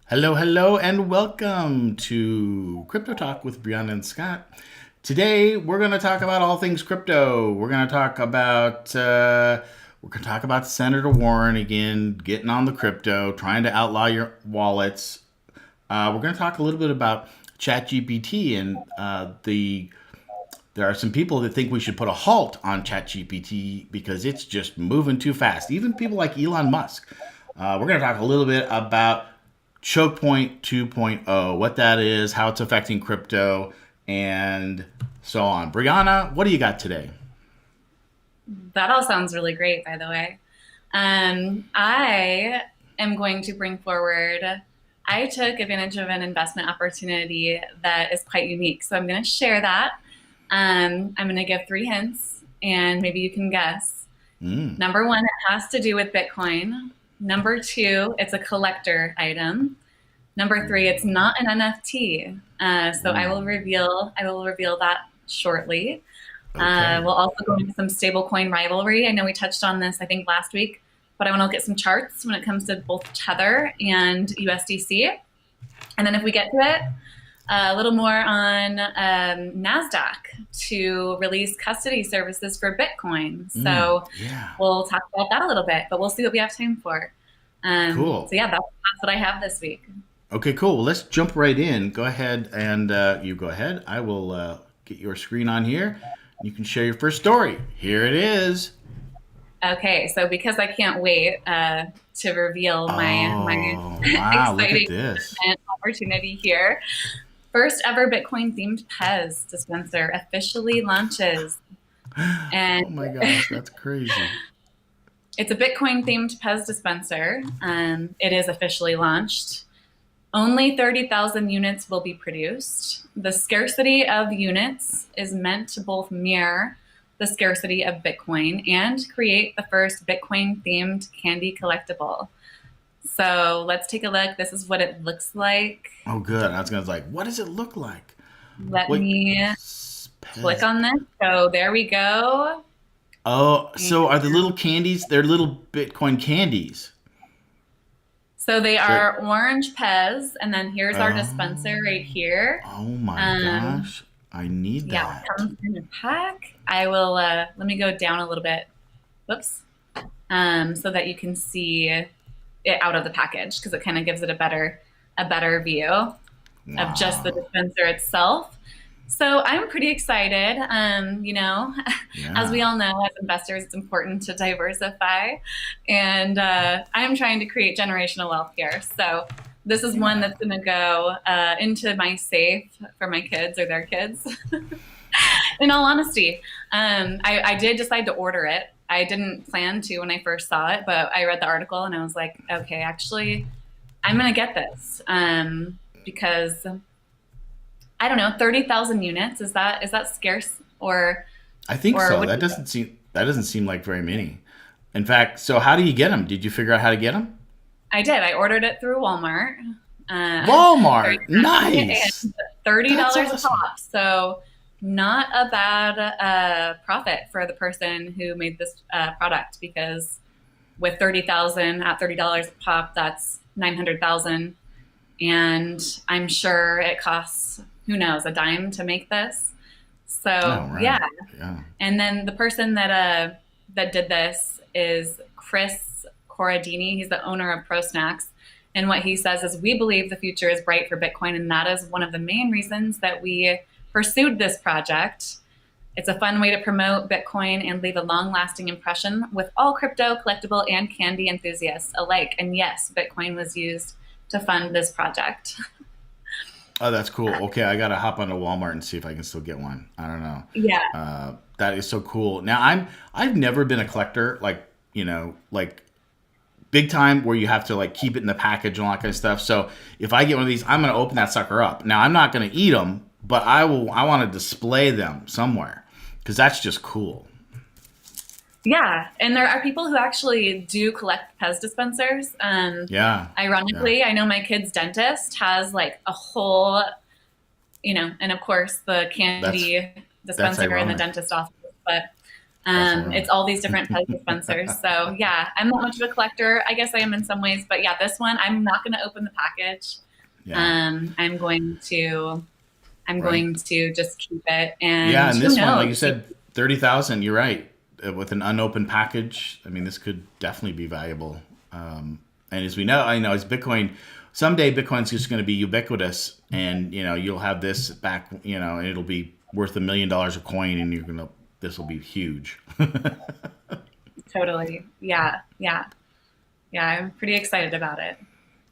Hello, hello, and welcome to Crypto Talk with Brianna and Scott. Today, we're going to talk about all things crypto. We're going to talk about Senator Warren again, getting on the crypto, trying to outlaw your wallets. We're going to talk a little bit about ChatGPT and there are some people that think we should put a halt on ChatGPT because it's just moving too fast. Even people like Elon Musk. We're going to talk a little bit about Choke Point 2.0, what that is, how it's affecting crypto, and so on. Brianna, what do you got today? That all sounds really great, by the way. I am going to bring forward, I took advantage of an investment opportunity that is quite unique. So I'm going to share that. I'm going to give 3 hints, and maybe you can guess. Number 1, it has to do with Bitcoin. Number 2, it's a collector item. Number 3, it's not an NFT. So I will reveal that shortly. Okay. We'll also go into some stablecoin rivalry. I know we touched on this, I think, last week, but I want to look at some charts when it comes to both Tether and USDC. And then if we get to it, a little more on NASDAQ to release custody services for Bitcoin. So we'll talk about that a little bit, but we'll see what we have time for. Cool. So yeah, that's what I have this week. Okay, cool. Well, let's jump right in. Go ahead and you go ahead. I will get your screen on here. You can share your first story. Here it is. Okay, so because I can't wait to reveal my exciting opportunity here. First ever Bitcoin themed Pez dispenser officially launches. And oh my gosh, that's crazy. It's a Bitcoin themed Pez dispenser. It is officially launched. Only 30,000 units will be produced. The scarcity of units is meant to both mirror the scarcity of Bitcoin and create the first Bitcoin themed candy collectible. So let's take a look. This is what it looks like. Oh, good. I was going to say, what does it look like? Let me click on this. So there we go. Oh, so are the little candies, they're little Bitcoin candies? So they are orange Pez, and then here's our dispenser right here. Oh my gosh. I need that. Yeah, it comes in a pack. I will, let me go down a little bit. Whoops. So that you can see it out of the package, because it kind of gives it a better view of just the dispenser itself. So I'm pretty excited. As we Yeah. all know, as investors, it's important to diversify, and I'm trying to create generational wealth here. So this is one Yeah. that's going to go into my safe for my kids or their kids. In all honesty, I did decide to order it. I didn't plan to when I first saw it, but I read the article and I was like, okay, actually, I'm going to get this because I don't know, 30,000 units. Is that scarce I think or so. what do you think? That doesn't seem like very many. In fact, so how do you get them? Did you figure out how to get them? I did. I ordered it through Walmart. Very Walmart. fast Nice. and $30 That's a awesome. pop. So not a bad profit for the person who made this product because with 30,000 at $30 a pop, that's 900,000. And I'm sure it costs, who knows, a dime to make this. Oh, So yeah. right. Yeah. And then the person that did this is Chris Corradini. He's the owner of Pro Snacks. And what he says is, we believe the future is bright for Bitcoin, and that is one of the main reasons that we pursued this project. It's a fun way to promote Bitcoin and leave a long-lasting impression with all crypto, collectible, and candy enthusiasts alike. And yes, Bitcoin was used to fund this project. Oh, that's cool. Okay, I gotta hop onto Walmart and see if I can still get one. I don't know. Yeah. That is so cool. Now I've never been a collector, like like big time, where you have to like keep it in the package and all that kind of stuff. So if I get one of these, I'm gonna open that sucker up. Now I'm not gonna eat them, but I will. I want to display them somewhere because that's just cool. Yeah, and there are people who actually do collect Pez dispensers. Yeah, yeah. Ironically, I know my kid's dentist has like a whole, and of course the That's candy that's dispenser in the ironic. dentist office, but That's ironic. it's all these different Pez dispensers. So yeah, I'm not much of a collector. I guess I am in some ways, but yeah, this one I'm not going to open the package. Yeah. I'm Right. going to just keep it, Yeah, and and who this one, like you knows? said, 30,000. You're right. With an unopened package, I mean, this could definitely be valuable. And as we know, I know as Bitcoin, someday Bitcoin's just going to be ubiquitous, and you'll have this back, and it'll be worth $1 million a coin, and this will be huge. Totally. Yeah, yeah, yeah. I'm pretty excited about it.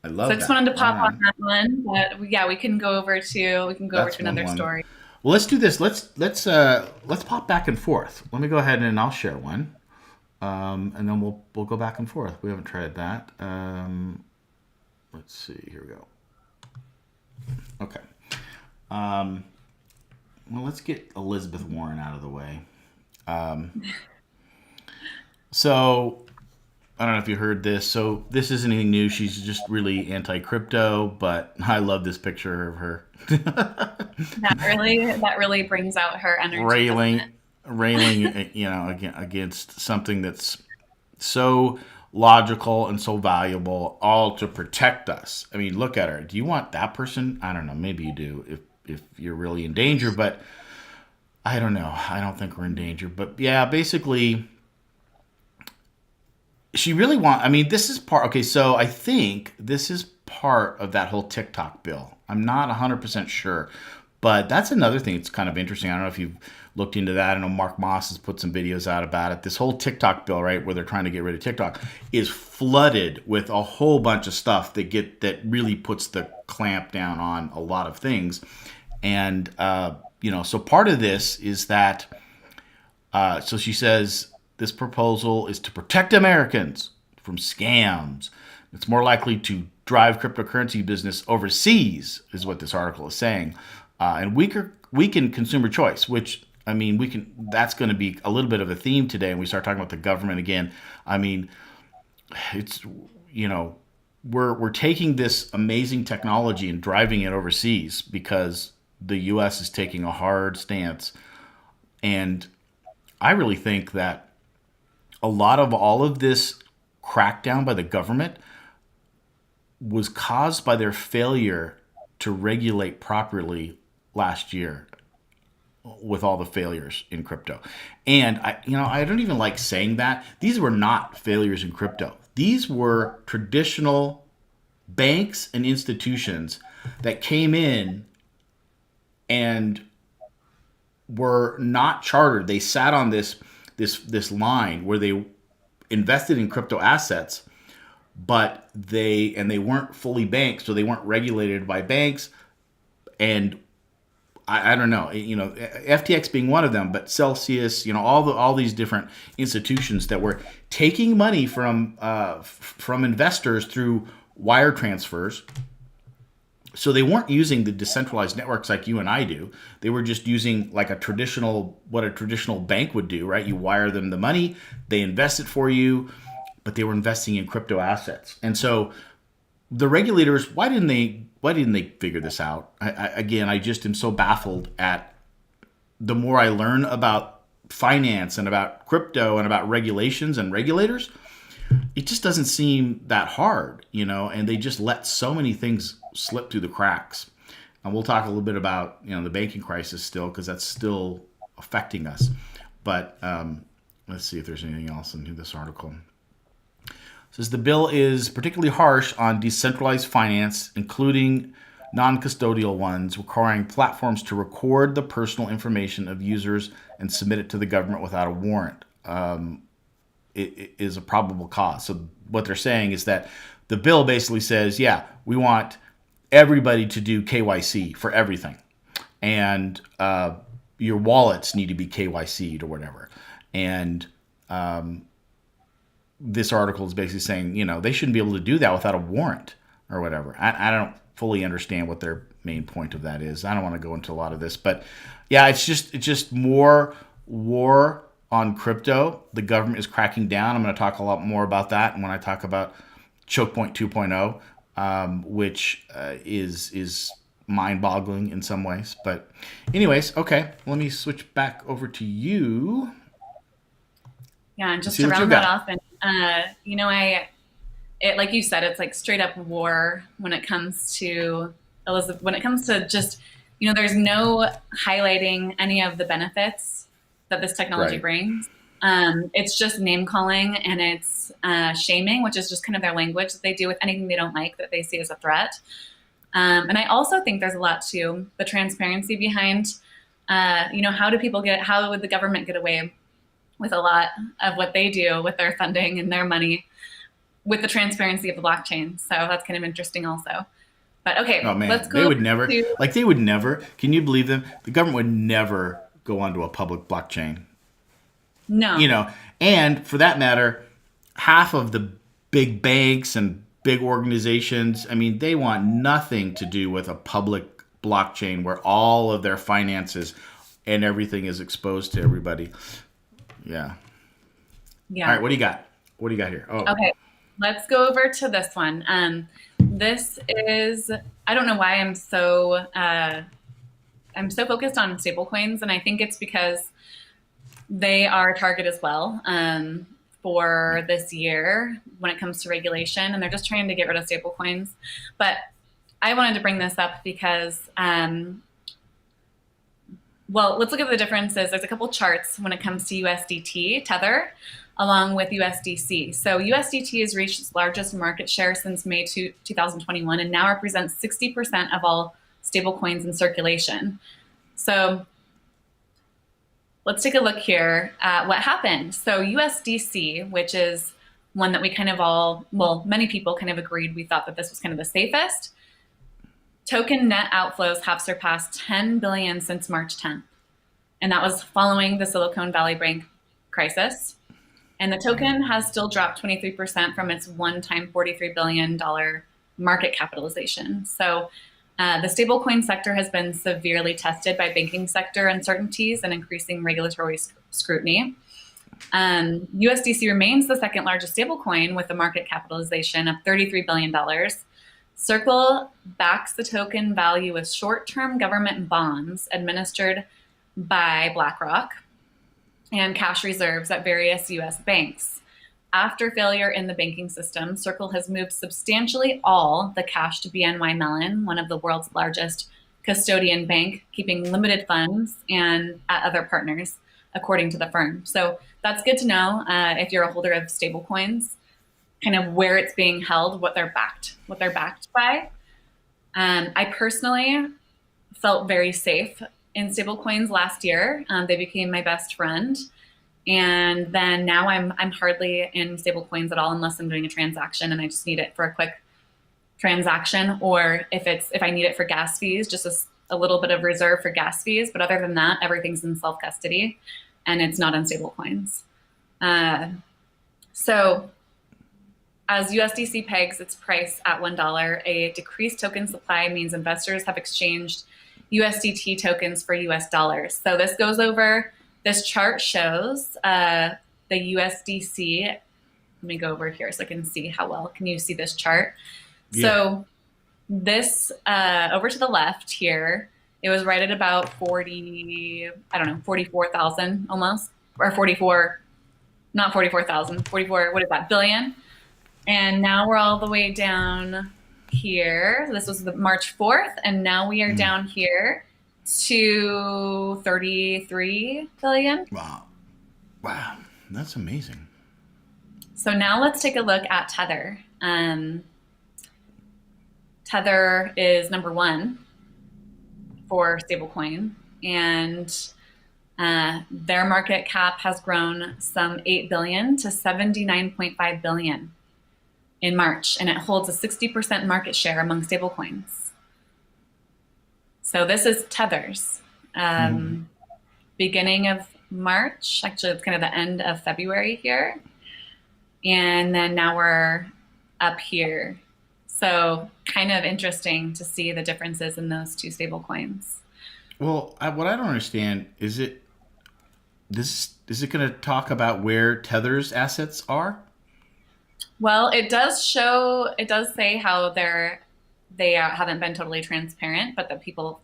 I So I love just that. wanted to All pop on right, that one, but yeah, we can go over that's to one another one. story. Well, let's do this. Let's pop back and forth. Let me go ahead and I'll share one, and then we'll go back and forth. We haven't tried that. Let's see. Here we go. Okay. Um, well, let's get Elizabeth Warren out of the way. So I don't know if you heard this. So this isn't anything new. She's just really anti-crypto, but I love this picture of her That really brings out her energy, doesn't it? railing, railing, against something that's so logical and so valuable, all to protect us. I mean, look at her. Do you want that person? I don't know. Maybe you do if you're really in danger, but I don't know. I don't think we're in danger. But yeah, basically, she really I mean, this is part. Okay, so I think this is part of that whole TikTok bill. I'm not 100% sure, but that's another thing that's kind of interesting. I don't know if you've looked into that. I know Mark Moss has put some videos out about it. This whole TikTok bill, right, where they're trying to get rid of TikTok, is flooded with a whole bunch of stuff that really puts the clamp down on a lot of things. And so part of this is that so she says this proposal is to protect Americans from scams. It's more likely to drive cryptocurrency business overseas, is what this article is saying, and weaken consumer choice. Which I mean, we can. That's going to be a little bit of a theme today, and we start talking about the government again. I mean, it's you know we're taking this amazing technology and driving it overseas because the U.S. is taking a hard stance, and I really think that a lot of all of this crackdown by the government was caused by their failure to regulate properly last year with all the failures in crypto. And I don't even like saying that. These were not failures in crypto. These were traditional banks and institutions that came in and were not chartered. They sat on this line where they invested in crypto assets, but they weren't fully banked, so they weren't regulated by banks. And I don't know, FTX being one of them, but Celsius, all these different institutions that were taking money from investors through wire transfers. So they weren't using the decentralized networks like you and I do. They were just using like what a traditional bank would do, right? You wire them the money, they invest it for you, but they were investing in crypto assets. And so the regulators, why didn't they figure this out? Again, I just am so baffled at the more I learn about finance and about crypto and about regulations and regulators, it just doesn't seem that hard, and they just let so many things slip through the cracks. And we'll talk a little bit about, the banking crisis still, because that's still affecting us. But let's see if there's anything else in this article. It says the bill is particularly harsh on decentralized finance, including non-custodial ones, requiring platforms to record the personal information of users and submit it to the government without a warrant. It is a probable cause. So what they're saying is that the bill basically says, yeah, we want everybody to do KYC for everything, and your wallets need to be KYC'd or whatever. And this article is basically saying, they shouldn't be able to do that without a warrant or whatever. I don't fully understand what their main point of that is. I don't want to go into a lot of this, but yeah, it's just more war on crypto. The government is cracking down. I'm going to talk a lot more about that when I talk about Choke Point 2.0, which is mind-boggling in some ways. But anyways, okay, let me switch back over to you. Yeah, and just to round that off, and like you said, it's like straight up war when it comes to Elizabeth. When it comes to just, there's no highlighting any of the benefits that this technology brings. It's just name calling, and it's shaming, which is just kind of their language that they do with anything they don't like that they see as a threat. And I also think there's a lot to the transparency behind, how would the government get away with a lot of what they do with their funding and their money with the transparency of the blockchain. So that's kind of interesting also. But okay, oh, man. Let's go. They would never, can you believe them? The government would never go onto a public blockchain. No. And for that matter, half of the big banks and big organizations, they want nothing to do with a public blockchain where all of their finances and everything is exposed to everybody. Yeah. All right, what do you got? What do you got here? Oh. Okay, let's go over to this one. This is, I don't know why I'm so focused on stablecoins, and I think it's because they are a target as well for this year when it comes to regulation, and they're just trying to get rid of stablecoins. But I wanted to bring this up because, let's look at the differences. There's a couple charts when it comes to USDT, Tether, along with USDC. So USDT has reached its largest market share since May 2021 and now represents 60% of all stablecoins in circulation. So let's take a look here at what happened. So USDC, which is one that we kind of many people kind of agreed, we thought that this was kind of the safest. Token net outflows have surpassed 10 billion since March 10th. And that was following the Silicon Valley Bank crisis. And the token has still dropped 23% from its one-time $43 billion market capitalization. So the stablecoin sector has been severely tested by banking sector uncertainties and increasing regulatory scrutiny. USDC remains the second largest stablecoin with a market capitalization of $33 billion. Circle backs the token value with short-term government bonds administered by BlackRock and cash reserves at various U.S. banks. After failure in the banking system, Circle has moved substantially all the cash to BNY Mellon, one of the world's largest custodian bank, keeping limited funds and at other partners, according to the firm. So that's good to know if you're a holder of stablecoins, kind of where it's being held, what they're backed by. I personally felt very safe in stablecoins last year. They became my best friend. And then now I'm hardly in stablecoins at all unless I'm doing a transaction and I just need it for a quick transaction, or if I need it for gas fees, just a little bit of reserve for gas fees. But other than that, everything's in self custody, and it's not in stablecoins. So as USDC pegs its price at $1, a decreased token supply means investors have exchanged USDT tokens for US dollars. So this goes over, this chart shows the USDC. Let me go over here so I can see how well can you see this chart. Yeah. So this over to the left here, it was right at about 44,000 almost, or 44, not 44,000, 44, what is that, billion? And now we're all the way down here. This was the March 4th, and now we are down here to 33 billion. Wow, that's amazing. So now let's take a look at Tether. Tether is number one for stablecoin, and their market cap has grown some 8 billion to 79.5 billion in March, and it holds a 60% market share among stablecoins. So this is Tether's beginning of March. Actually, it's kind of the end of February here. And then now we're up here. So kind of interesting to see the differences in those two stablecoins. Well, what I don't understand is is it going to talk about where Tether's assets are? Well, it does say how they haven't been totally transparent, but that people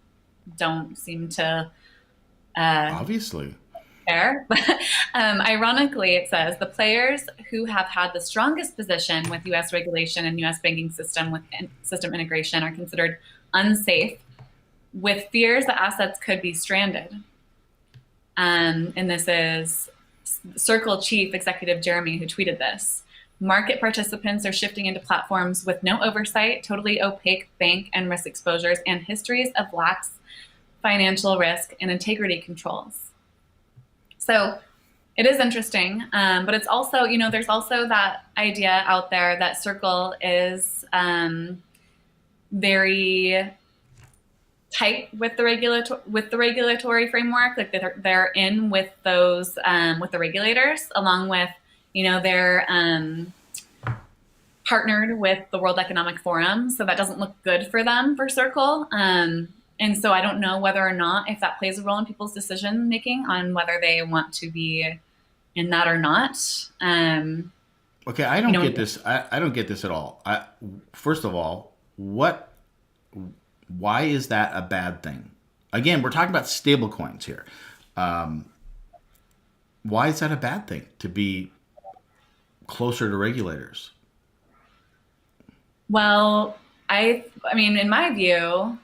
don't seem to obviously care. Ironically, it says the players who have had the strongest position with U.S. regulation and U.S. banking system with system integration are considered unsafe, with fears that assets could be stranded. And this is Circle Chief Executive Jeremy who tweeted this. Market participants are shifting into platforms with no oversight, totally opaque bank and risk exposures, and histories of lax financial risk and integrity controls. So it is interesting, but it's also, there's also that idea out there that Circle is very tight with the regulatory framework. Like they're in with those with the regulators, along with they're partnered with the World Economic Forum, so that doesn't look good for them, for Circle. And so I don't know whether or not, if that plays a role in people's decision making on whether they want to be in that or not. Okay, I don't get this. I don't get this at all. First of all, why is that a bad thing? Again, we're talking about stable coins here. Why is that a bad thing to be closer to regulators? Well, I mean, in my view,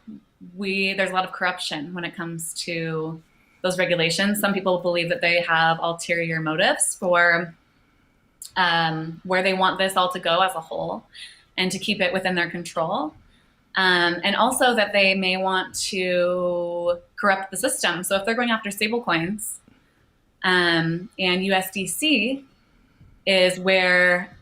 there's a lot of corruption when it comes to those regulations. Some people believe that they have ulterior motives for where they want this all to go as a whole and to keep it within their control. And also that they may want to corrupt the system. So if they're going after stablecoins, and USDC is where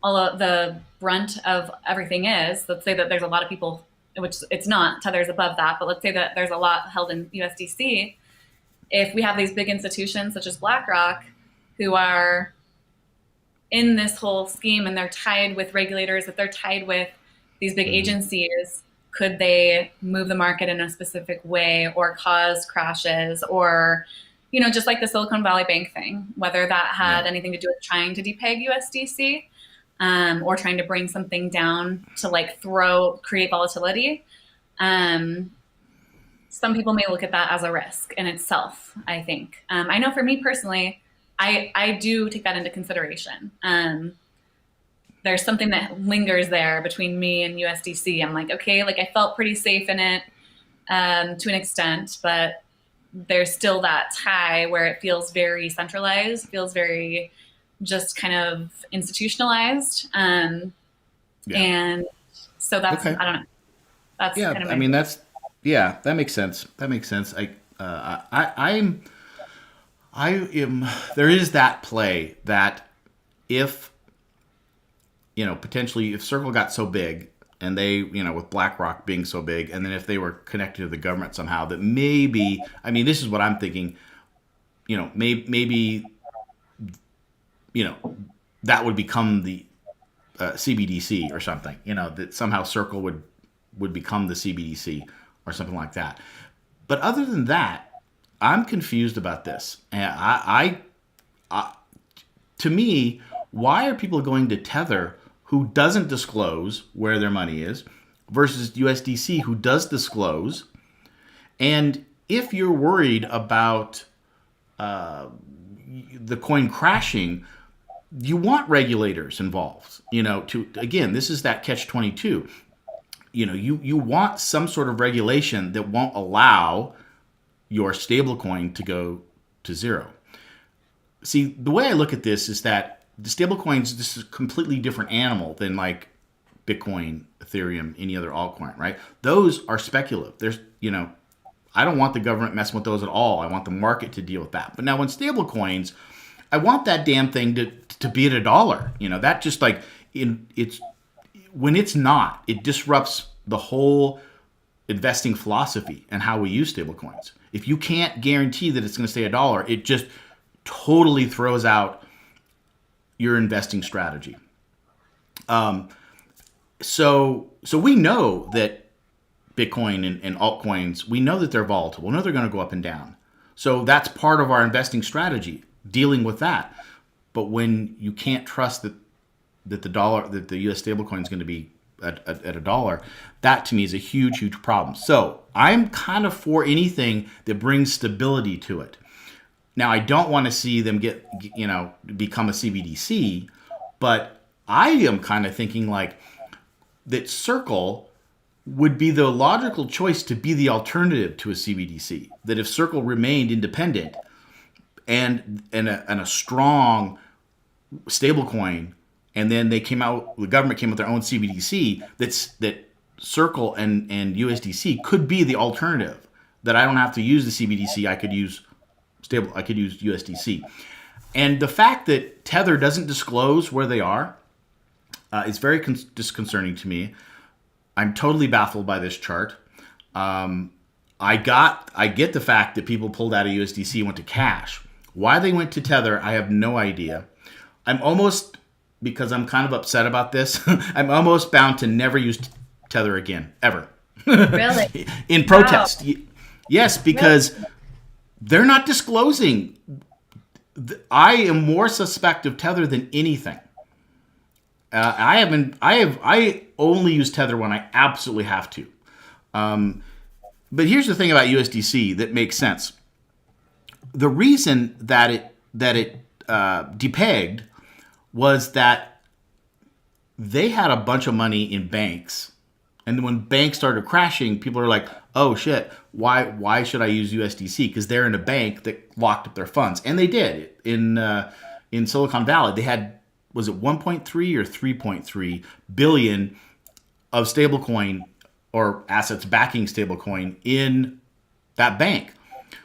all of the brunt of everything is. Let's say that there's a lot of people, which it's not, Tether's above that, but let's say that there's a lot held in USDC. If we have these big institutions such as BlackRock who are in this whole scheme and they're tied with regulators, if they're tied with these big agencies, could they move the market in a specific way or cause crashes or, just like the Silicon Valley Bank thing, whether that had anything to do with trying to depeg USDC or trying to bring something down to create volatility. Some people may look at that as a risk in itself, I think. I know for me personally, I do take that into consideration. There's something that lingers there between me and USDC. I'm like, okay, I felt pretty safe in it to an extent, but there's still that tie where it feels very centralized, feels very just kind of institutionalized. And so that's, okay. I don't know. That's kind of that makes sense. That makes sense. I am. There is that play that if potentially if Circle got so big and they with BlackRock being so big, and then if they were connected to the government somehow, that maybe this is what I'm thinking. Maybe that would become the CBDC or something. That somehow Circle would become the CBDC or something like that. But other than that, I'm confused about this. And to me, why are people going to Tether, who doesn't disclose where their money is, versus USDC, who does disclose? And if you're worried about the coin crashing, you want regulators involved. Again, this is that catch-22. You want some sort of regulation that won't allow your stablecoin to go to zero. See, the way I look at this is that the stablecoins, this is a completely different animal than like Bitcoin, Ethereum, any other altcoin, right? Those are speculative. I don't want the government messing with those at all. I want the market to deal with that. But now when stablecoins, I want that damn thing to be at $1. That just like it's when it's not, it disrupts the whole investing philosophy and how we use stablecoins. If you can't guarantee that it's going to stay $1, it just totally throws out your investing strategy. So we know that Bitcoin and altcoins, we know that they're volatile. We know they're going to go up and down. So that's part of our investing strategy, dealing with that. But when you can't trust that the US stablecoin is going to be at $1, that to me is a huge, huge problem. So I'm kind of for anything that brings stability to it. Now, I don't want to see them become a CBDC, but I am kind of thinking like that Circle would be the logical choice to be the alternative to a CBDC. That if Circle remained independent and a strong stablecoin, and then the government came with their own CBDC, that Circle and USDC could be the alternative. That I don't have to use the CBDC, I could use USDC. And the fact that Tether doesn't disclose where they are is very disconcerting to me. I'm totally baffled by this chart. I get the fact that people pulled out of USDC and went to cash. Why they went to Tether, I have no idea. I'm almost, because I'm kind of upset about this, I'm almost bound to never use Tether again, ever. Really? In protest. Wow. Yes, because really? They're not disclosing. I am more suspect of Tether than anything. I only use Tether when I absolutely have to. But here's the thing about USDC that makes sense. The reason that it depegged was that they had a bunch of money in banks, and when banks started crashing, people are like, "Oh shit, why should I use USDC?" Because they're in a bank that locked up their funds, and they did in Silicon Valley. They had, was it 1.3 or 3.3 billion of stablecoin or assets backing stablecoin in that bank.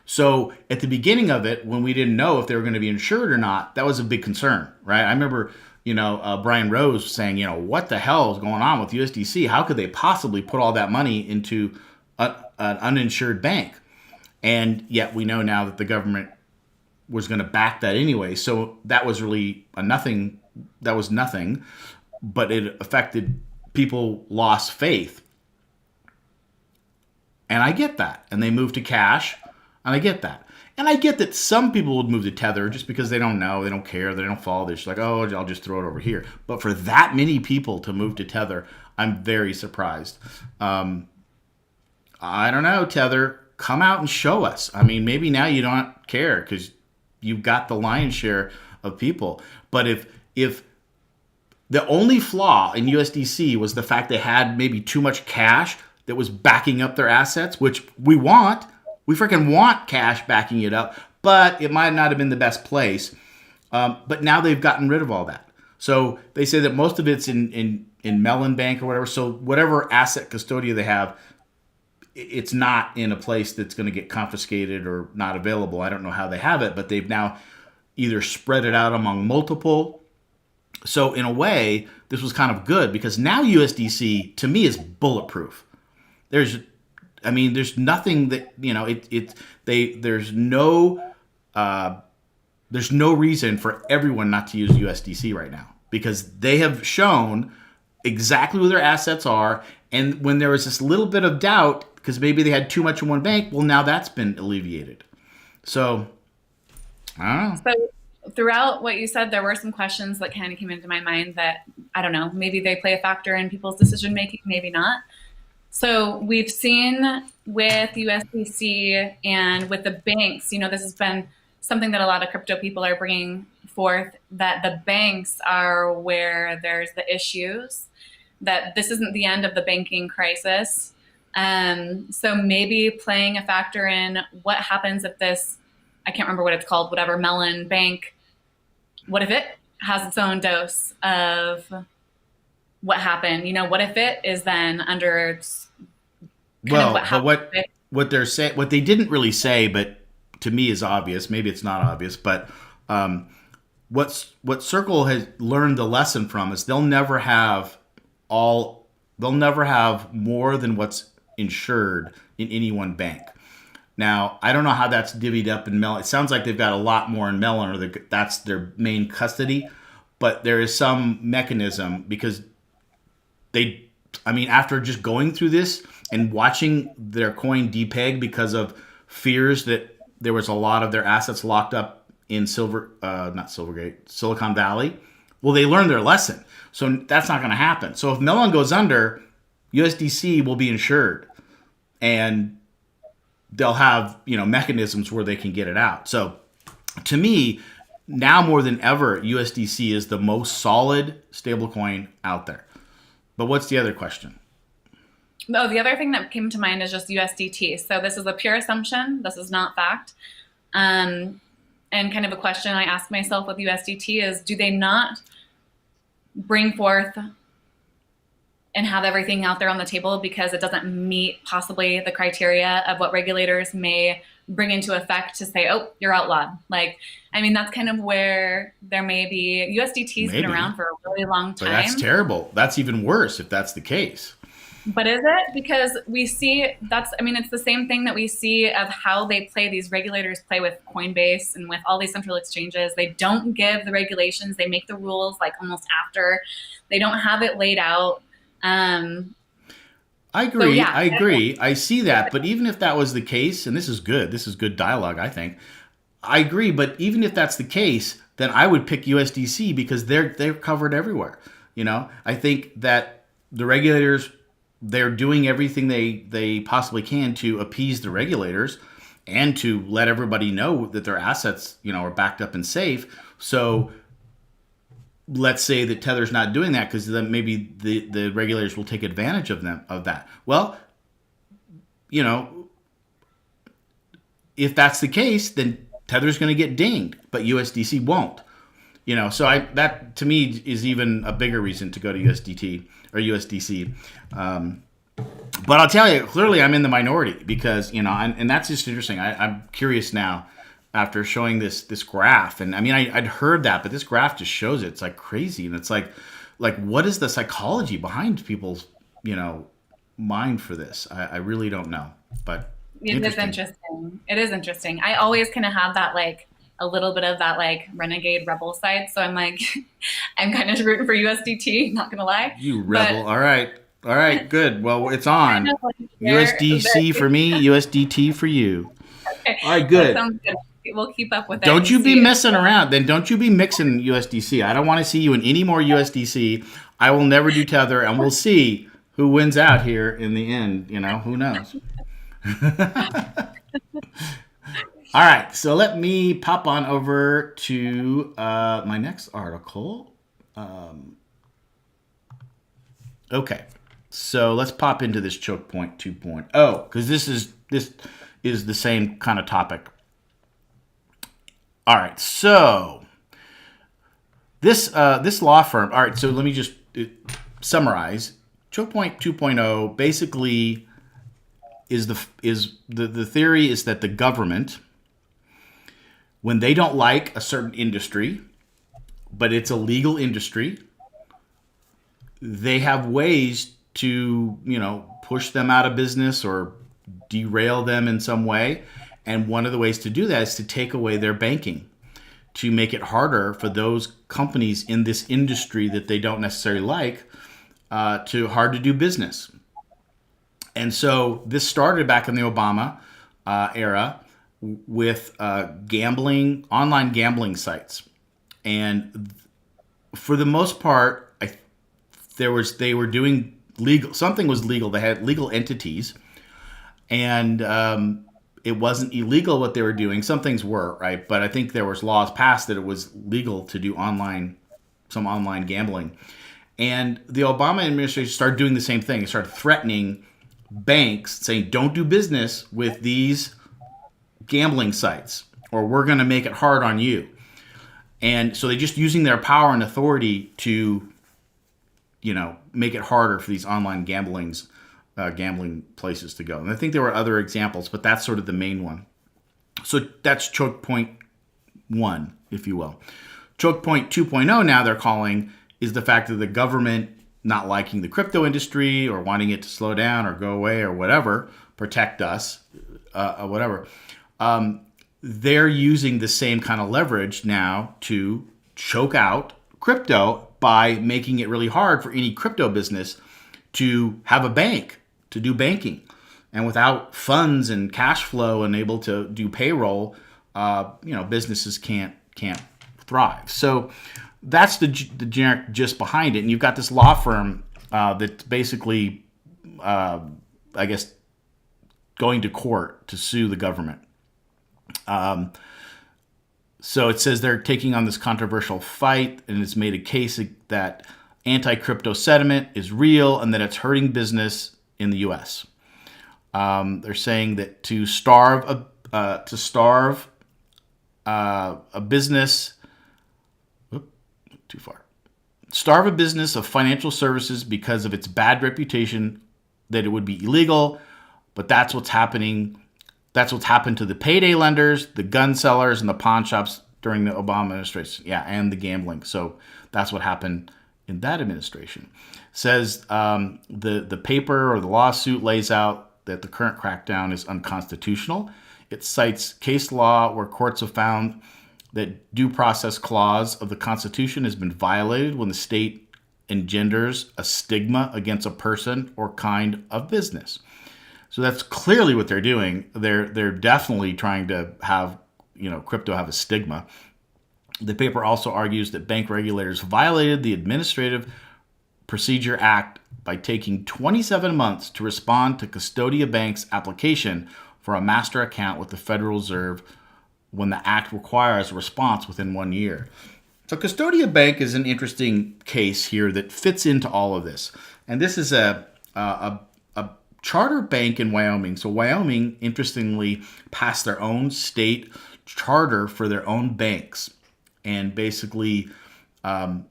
So at the beginning of it, when we didn't know if they were going to be insured or not, that was a big concern, right? I remember, Brian Rose saying, what the hell is going on with USDC? How could they possibly put all that money into an uninsured bank? And yet we know now that the government was going to back that anyway. So that was really nothing. That was nothing, but it affected, people lost faith. And I get that. And they moved to cash. And I get that. And I get that some people would move to Tether just because they don't know, they don't care, they don't follow. They're just like, oh, I'll just throw it over here. But for that many people to move to Tether, I'm very surprised. I don't know, Tether, come out and show us. I mean, maybe now you don't care because you've got the lion's share of people. But if the only flaw in USDC was the fact they had maybe too much cash that was backing up their assets, which we want. We freaking want cash backing it up, but it might not have been the best place. But now they've gotten rid of all that. So they say that most of it's in Mellon Bank or whatever. So whatever asset custodia they have, it's not in a place that's going to get confiscated or not available. I don't know how they have it, but they've now either spread it out among multiple. So in a way, this was kind of good because now USDC to me is bulletproof. There's, I mean, there's nothing that there's no reason for everyone not to use USDC right now because they have shown exactly who their assets are. And when there was this little bit of doubt, because maybe they had too much in one bank, well, now that's been alleviated. So, I don't know. So throughout what you said, there were some questions that kind of came into my mind that, I don't know, maybe they play a factor in people's decision making, maybe not. So we've seen with USDC and with the banks, this has been something that a lot of crypto people are bringing forth, that the banks are where there's the issues, that this isn't the end of the banking crisis. So maybe playing a factor in what happens if this, I can't remember what it's called, whatever, Melon Bank, what if it has its own dose of what happened? What if it is then under what they're saying, what they didn't really say, but to me is obvious. Maybe it's not obvious, but what Circle has learned the lesson from is they'll never have more than what's insured in any one bank. Now, I don't know how that's divvied up in Melon. It sounds like they've got a lot more in Melon, or that's their main custody. But there is some mechanism because after just going through this and watching their coin depeg because of fears that there was a lot of their assets locked up in Silicon Valley, well, they learned their lesson. So that's not going to happen. So if Melon goes under, USDC will be insured. And they'll have mechanisms where they can get it out. So to me, now more than ever, USDC is the most solid stablecoin out there. But what's the other question? Oh, the other thing that came to mind is just USDT. So this is a pure assumption. This is not fact. And kind of a question I ask myself with USDT is, do they not bring forth and have everything out there on the table because it doesn't meet possibly the criteria of what regulators may bring into effect to say, oh, you're outlawed? That's kind of where there may be. USDT's been around for a really long time. But that's terrible. That's even worse if that's the case. But is it? Because we see it's the same thing that we see of how they play, these regulators play with Coinbase and with all these central exchanges. They don't give the regulations. They make the rules almost after. They don't have it laid out. I agree. I agree. I see that. But even if that was the case, and this is good dialogue, I think. I agree. But even if that's the case, then I would pick USDC because they're covered everywhere. I think that the regulators, they're doing everything they possibly can to appease the regulators and to let everybody know that their assets, are backed up and safe. So let's say that Tether's not doing that because then maybe the regulators will take advantage of that. Well, if that's the case, then Tether's going to get dinged, but USDC won't. So that to me is even a bigger reason to go to USDT or USDC. But I'll tell you, clearly I'm in the minority because, and that's just interesting. I'm curious now after showing this graph. And I'd heard that, but this graph just shows it. It's crazy. And it's like what is the psychology behind people's, mind for this? I really don't know, but it is interesting. It is interesting. I always kind of have that, a little bit of that, renegade rebel side. So I'm I'm kind of rooting for USDT, not going to lie. You rebel. All right, good. Well, it's on. USDC for me, USDT for you. Okay. All right, good. That sounds good. We'll keep up with that. Don't you be messing around. Then don't you be mixing USDC. I don't want to see you in any more USDC. I will never do Tether, and we'll see who wins out here in the end. Who knows? All right, so let me pop on over to my next article. Okay, so let's pop into this choke point 2.0 because this is the same kind of topic. All right, so this law firm. All right, so let me just summarize. Choke point 2.0 basically the theory is that the government, when they don't like a certain industry, but it's a legal industry, they have ways to, push them out of business or derail them in some way. And one of the ways to do that is to take away their banking, to make it harder for those companies in this industry that they don't necessarily like, hard to do business. And so this started back in the Obama era with online gambling sites. And for the most part, they were doing legal. Something was legal. They had legal entities, and it wasn't illegal what they were doing. Some things were, right, but I think there was laws passed that it was legal to do some online gambling. And the Obama administration started doing the same thing. It started threatening banks, saying, "Don't do business with these gambling sites, or we're going to make it hard on you." And so they're just using their power and authority to, make it harder for these online gambling places to go. And I think there were other examples, but that's sort of the main one. So that's choke point 1, if you will. Choke point 2.0 now they're calling is the fact that the government not liking the crypto industry or wanting it to slow down or go away or whatever, protect us, whatever. They're using the same kind of leverage now to choke out crypto by making it really hard for any crypto business to have a bank, to do banking. And without funds and cash flow and able to do payroll, businesses can't thrive. So that's the generic gist behind it. And you've got this law firm that's basically, going to court to sue the government. So it says they're taking on this controversial fight, and it's made a case that anti-crypto sentiment is real and that it's hurting business in the U.S. They're saying that to starve a business, starve a business of financial services because of its bad reputation, that it would be illegal. But that's what's happening. That's what's happened to the payday lenders, the gun sellers, and the pawn shops during the Obama administration. Yeah, and the gambling. So that's what happened in that administration. Says the paper or the lawsuit lays out that the current crackdown is unconstitutional. It cites case law where courts have found that due process clause of the Constitution has been violated when the state engenders a stigma against a person or kind of business. So that's clearly what they're doing. They're definitely trying to have, crypto have a stigma. The paper also argues that bank regulators violated the Administrative Procedure Act by taking 27 months to respond to Custodia Bank's application for a master account with the Federal Reserve when the act requires a response within 1 year. So Custodia Bank is an interesting case here that fits into all of this. And this is a charter bank in Wyoming. So Wyoming, interestingly, passed their own state charter for their own banks. And basically, the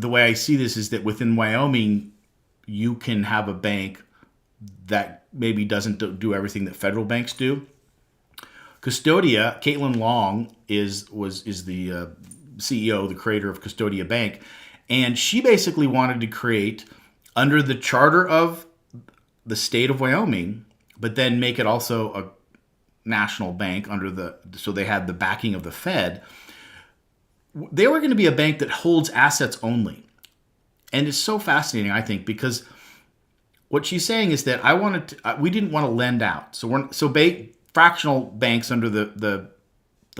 way I see this is that within Wyoming, you can have a bank that maybe doesn't do everything that federal banks do. Custodia, Caitlin Long is the CEO, the creator of Custodia Bank, and she basically wanted to create under the charter of the state of Wyoming, but then make it also a national bank so they had the backing of the Fed. They were going to be a bank that holds assets only. And it's so fascinating, I think, because what she's saying is that we didn't want to lend out. Fractional banks under the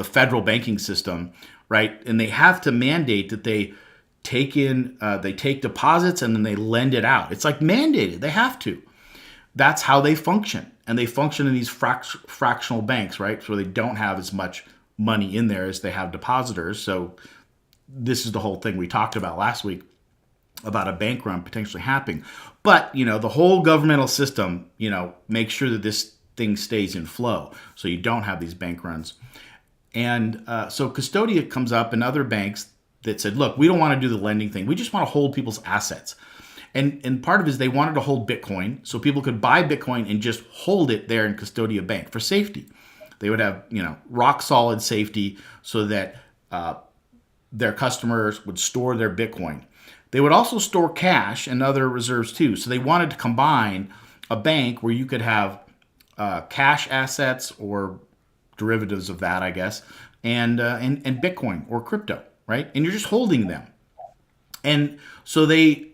federal banking system, right? And they have to mandate that they take deposits and then they lend it out. It's like mandated. They have to. That's how they function. And they function in these fractional banks, right? So they don't have as much money in there as they have depositors. So this is the whole thing we talked about last week about a bank run potentially happening. But, the whole governmental system, makes sure that this thing stays in flow so you don't have these bank runs. And so Custodia comes up and other banks that said, look, we don't want to do the lending thing. We just want to hold people's assets. And part of it is they wanted to hold Bitcoin so people could buy Bitcoin and just hold it there in Custodia Bank for safety. They would have, rock solid safety so that their customers would store their Bitcoin. They would also store cash and other reserves too. So they wanted to combine a bank where you could have cash assets or derivatives of that, I guess, and Bitcoin or crypto, right? And you're just holding them. And so the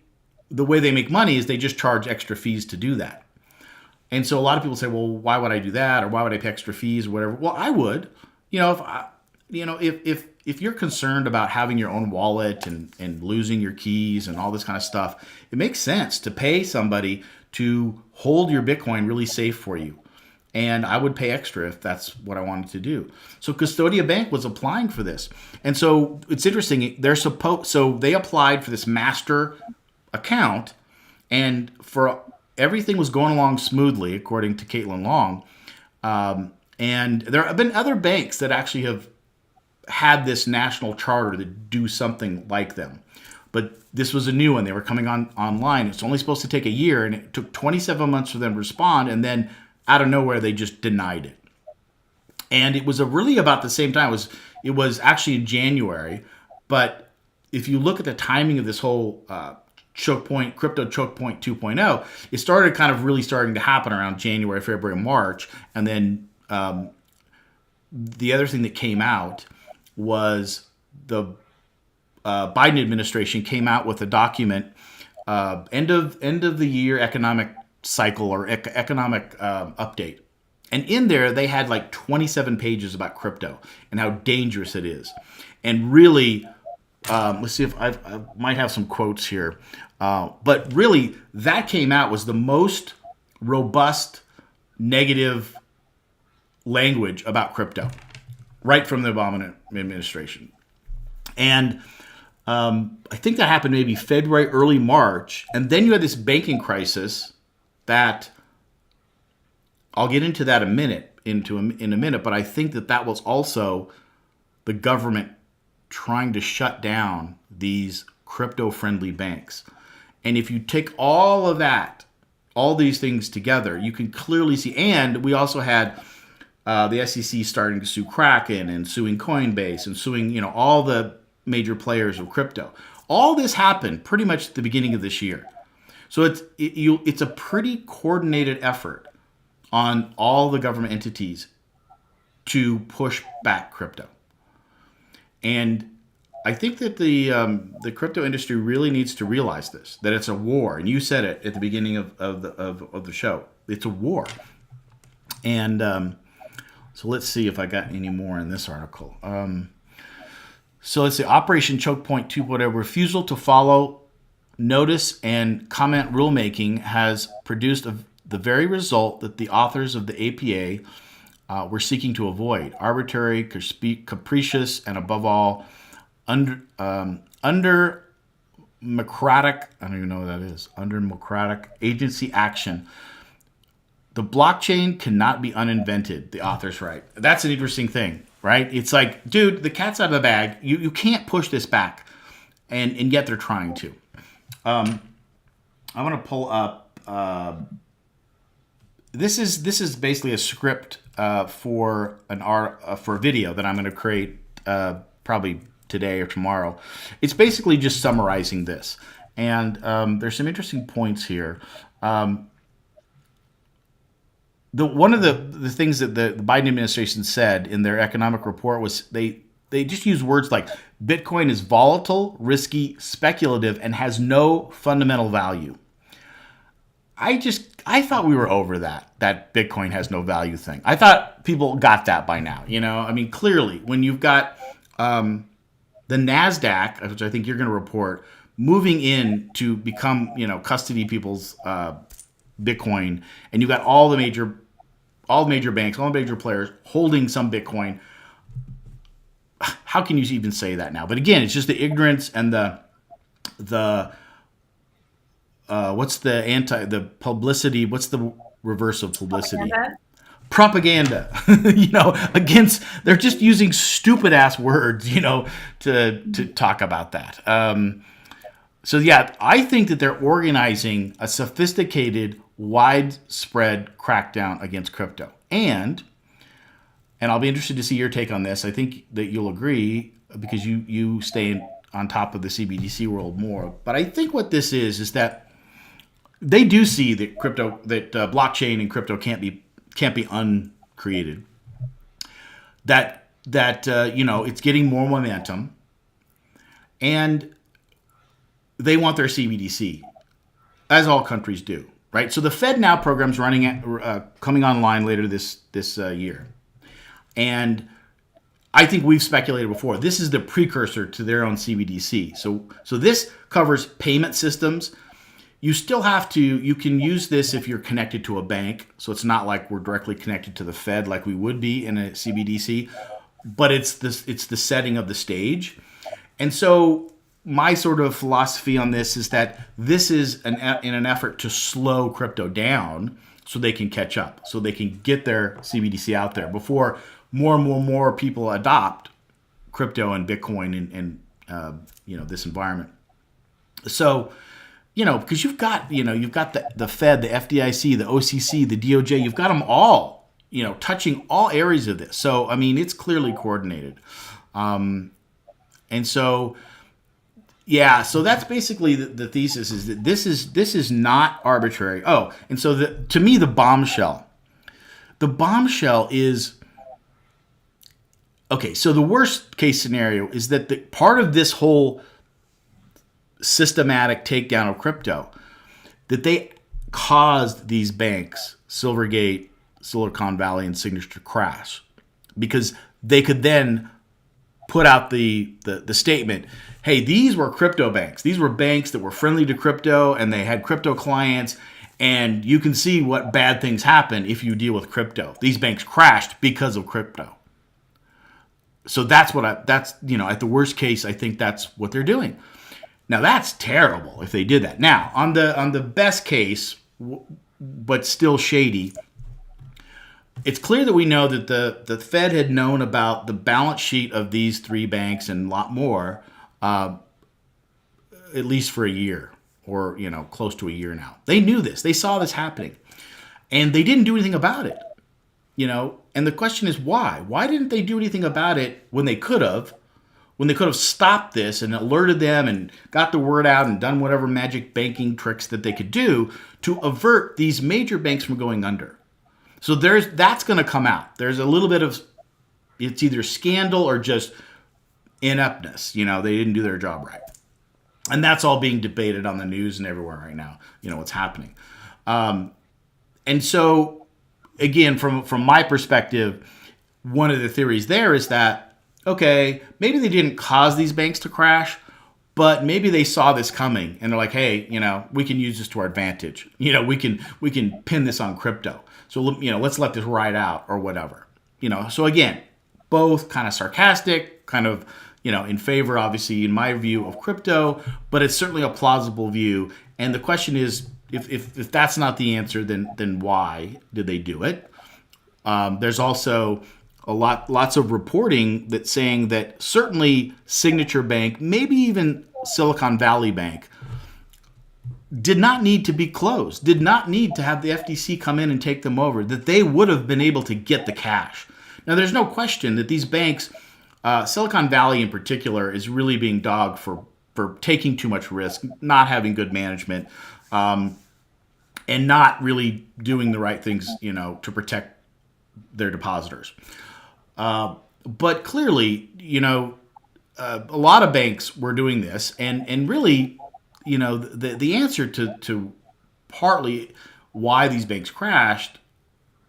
way they make money is they just charge extra fees to do that. And so a lot of people say, well, why would I do that, or why would I pay extra fees, or whatever? Well, I would, if you're concerned about having your own wallet and losing your keys and all this kind of stuff, it makes sense to pay somebody to hold your Bitcoin really safe for you. And I would pay extra if that's what I wanted to do. So Custodia Bank was applying for this. And so it's interesting. So they applied for this master account, and everything was going along smoothly, according to Caitlin Long. And there have been other banks that actually have had this national charter that do something like them. But this was a new one. They were coming online. It's only supposed to take a year, and it took 27 months for them to respond, and then out of nowhere, they just denied it. And it was really about the same time. It was actually in January. But if you look at the timing of this whole crypto choke point 2.0, it started kind of really starting to happen around January, February, March. And then the other thing that came out was the Biden administration came out with a document, end of the year economic cycle or economic update. And in there, they had like 27 pages about crypto and how dangerous it is. And really, let's see if I might have some quotes here. But really, that came out was the most robust negative language about crypto right from the Obama administration. And I think that happened maybe February, early March. And then you had this banking crisis that I'll get into that in a minute, but I think that was also the government trying to shut down these crypto-friendly banks. And if you take all of that, all these things together, you can clearly see. And we also had the SEC starting to sue Kraken and suing Coinbase and suing all the major players of crypto. All this happened pretty much at the beginning of this year. So it's a pretty coordinated effort on all the government entities to push back crypto. And I think that the crypto industry really needs to realize this, that it's a war. And you said it at the beginning of the show. It's a war. And so let's see if I got any more in this article. So let's say Operation Choke Point 2.0, refusal to follow notice and comment rulemaking has produced the very result that the authors of the APA were seeking to avoid: arbitrary, capricious, and above all, under democratic, I don't even know what that is, under democratic agency action. The blockchain cannot be uninvented, the authors write. That's an interesting thing, right? It's like, dude, the cat's out of the bag. You can't push this back, and yet they're trying to. I want to pull up. This is basically a script for for a video that I'm going to create probably today or tomorrow. It's basically just summarizing this, and there's some interesting points here. One of the things that the Biden administration said in their economic report was they just use words like Bitcoin is volatile, risky, speculative, and has no fundamental value. I thought we were over that Bitcoin has no value thing. I thought people got that by now. I mean, clearly, when you've got the NASDAQ, which I think you're going to report, moving in to become, custody people's Bitcoin, and you've got all the major banks, all the major players holding some Bitcoin. How can you even say that now? But again, it's just the ignorance and the what's the publicity? What's the reverse of publicity? Propaganda. Against, they're just using stupid ass words, to talk about that. So yeah, I think that they're organizing a sophisticated, widespread crackdown against crypto. And I'll be interested to see your take on this. I think that you'll agree because you stay on top of the CBDC world more. But I think what this is that they do see that blockchain and crypto can't be uncreated. That it's getting more momentum, and they want their CBDC, as all countries do, right? So the Fed Now program's coming online later this year, and I think we've speculated before. This is the precursor to their own CBDC. So this covers payment systems. You still have to. You can use this if you're connected to a bank. So it's not like we're directly connected to the Fed like we would be in a CBDC, but it's the setting of the stage, and so. My sort of philosophy on this is that this is in an effort to slow crypto down so they can catch up, so they can get their CBDC out there before more and more people adopt crypto and Bitcoin and this environment. So, because you've got the Fed, the FDIC, the OCC, the DOJ, you've got them all, touching all areas of this. So, I mean, it's clearly coordinated. And so... Yeah, so that's basically the thesis is that this is not arbitrary. Oh, and so to me the bombshell is okay. So the worst case scenario is that the part of this whole systematic takedown of crypto that they caused these banks, Silvergate, Silicon Valley, and Signature to crash because they could then put out the statement, hey, these were crypto banks. These were banks that were friendly to crypto and they had crypto clients, and you can see what bad things happen if you deal with crypto. These banks crashed because of crypto. So that's at the worst case, I think that's what they're doing. Now that's terrible if they did that. Now, on the best case, but still shady, it's clear that we know that the Fed had known about the balance sheet of these three banks and a lot more, at least for a year or, close to a year now. They knew this. They saw this happening. And they didn't do anything about it. And the question is why? Why didn't they do anything about it when they could have? When they could have stopped this and alerted them and got the word out and done whatever magic banking tricks that they could do to avert these major banks from going under. So that's going to come out. There's a little bit of, it's either scandal or just ineptness. They didn't do their job right. And that's all being debated on the news and everywhere right now, what's happening. And so, again, from my perspective, one of the theories there is that, okay, maybe they didn't cause these banks to crash, but maybe they saw this coming and they're like, hey, we can use this to our advantage. We can pin this on crypto. So, let's let this ride out or whatever. So again, both kind of sarcastic, kind of, in favor, obviously, in my view, of crypto, but it's certainly a plausible view. And the question is, if that's not the answer, then why did they do it? There's also lots of reporting that's saying that certainly Signature Bank, maybe even Silicon Valley Bank, did not need to be closed, did not need to have the FTC come in and take them over, that they would have been able to get the cash. Now, there's no question that these banks, Silicon Valley in particular, is really being dogged for taking too much risk, not having good management, and not really doing the right things, to protect their depositors. But clearly, a lot of banks were doing this, and really, the answer to partly why these banks crashed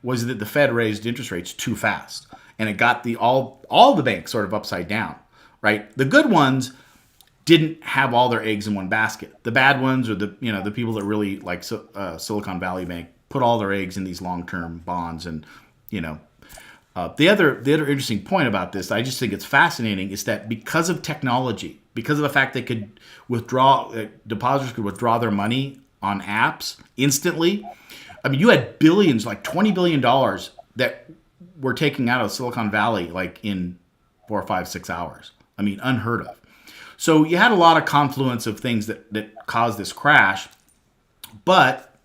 was that the Fed raised interest rates too fast, and it got all the banks sort of upside down, right? The good ones didn't have all their eggs in one basket. The bad ones, or the people that really like Silicon Valley Bank, put all their eggs in these long-term bonds, and the other interesting point about this, I just think it's fascinating, is that because of technology, because of the fact they could depositors could withdraw their money on apps instantly. I mean, you had billions, like $20 billion that were taken out of Silicon Valley, like in 4 or 5, 6 hours. I mean, unheard of. So you had a lot of confluence of things that caused this crash. But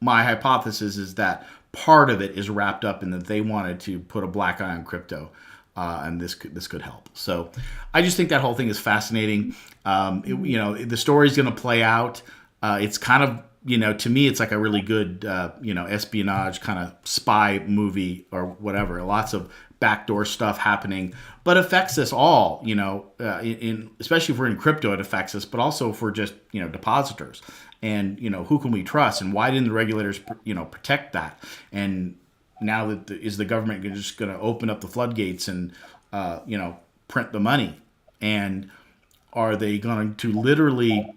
my hypothesis is that part of it is wrapped up in that they wanted to put a black eye on crypto, and this could help. So I just think that whole thing is fascinating. The story's going to play out. It's kind of, to me, it's like a really good espionage kind of spy movie or whatever. Lots of backdoor stuff happening, but affects us all. Especially if we're in crypto, it affects us, but also if we're just depositors. And who can we trust, and why didn't the regulators protect that? And now that is the government just going to open up the floodgates and print the money? And are they going to literally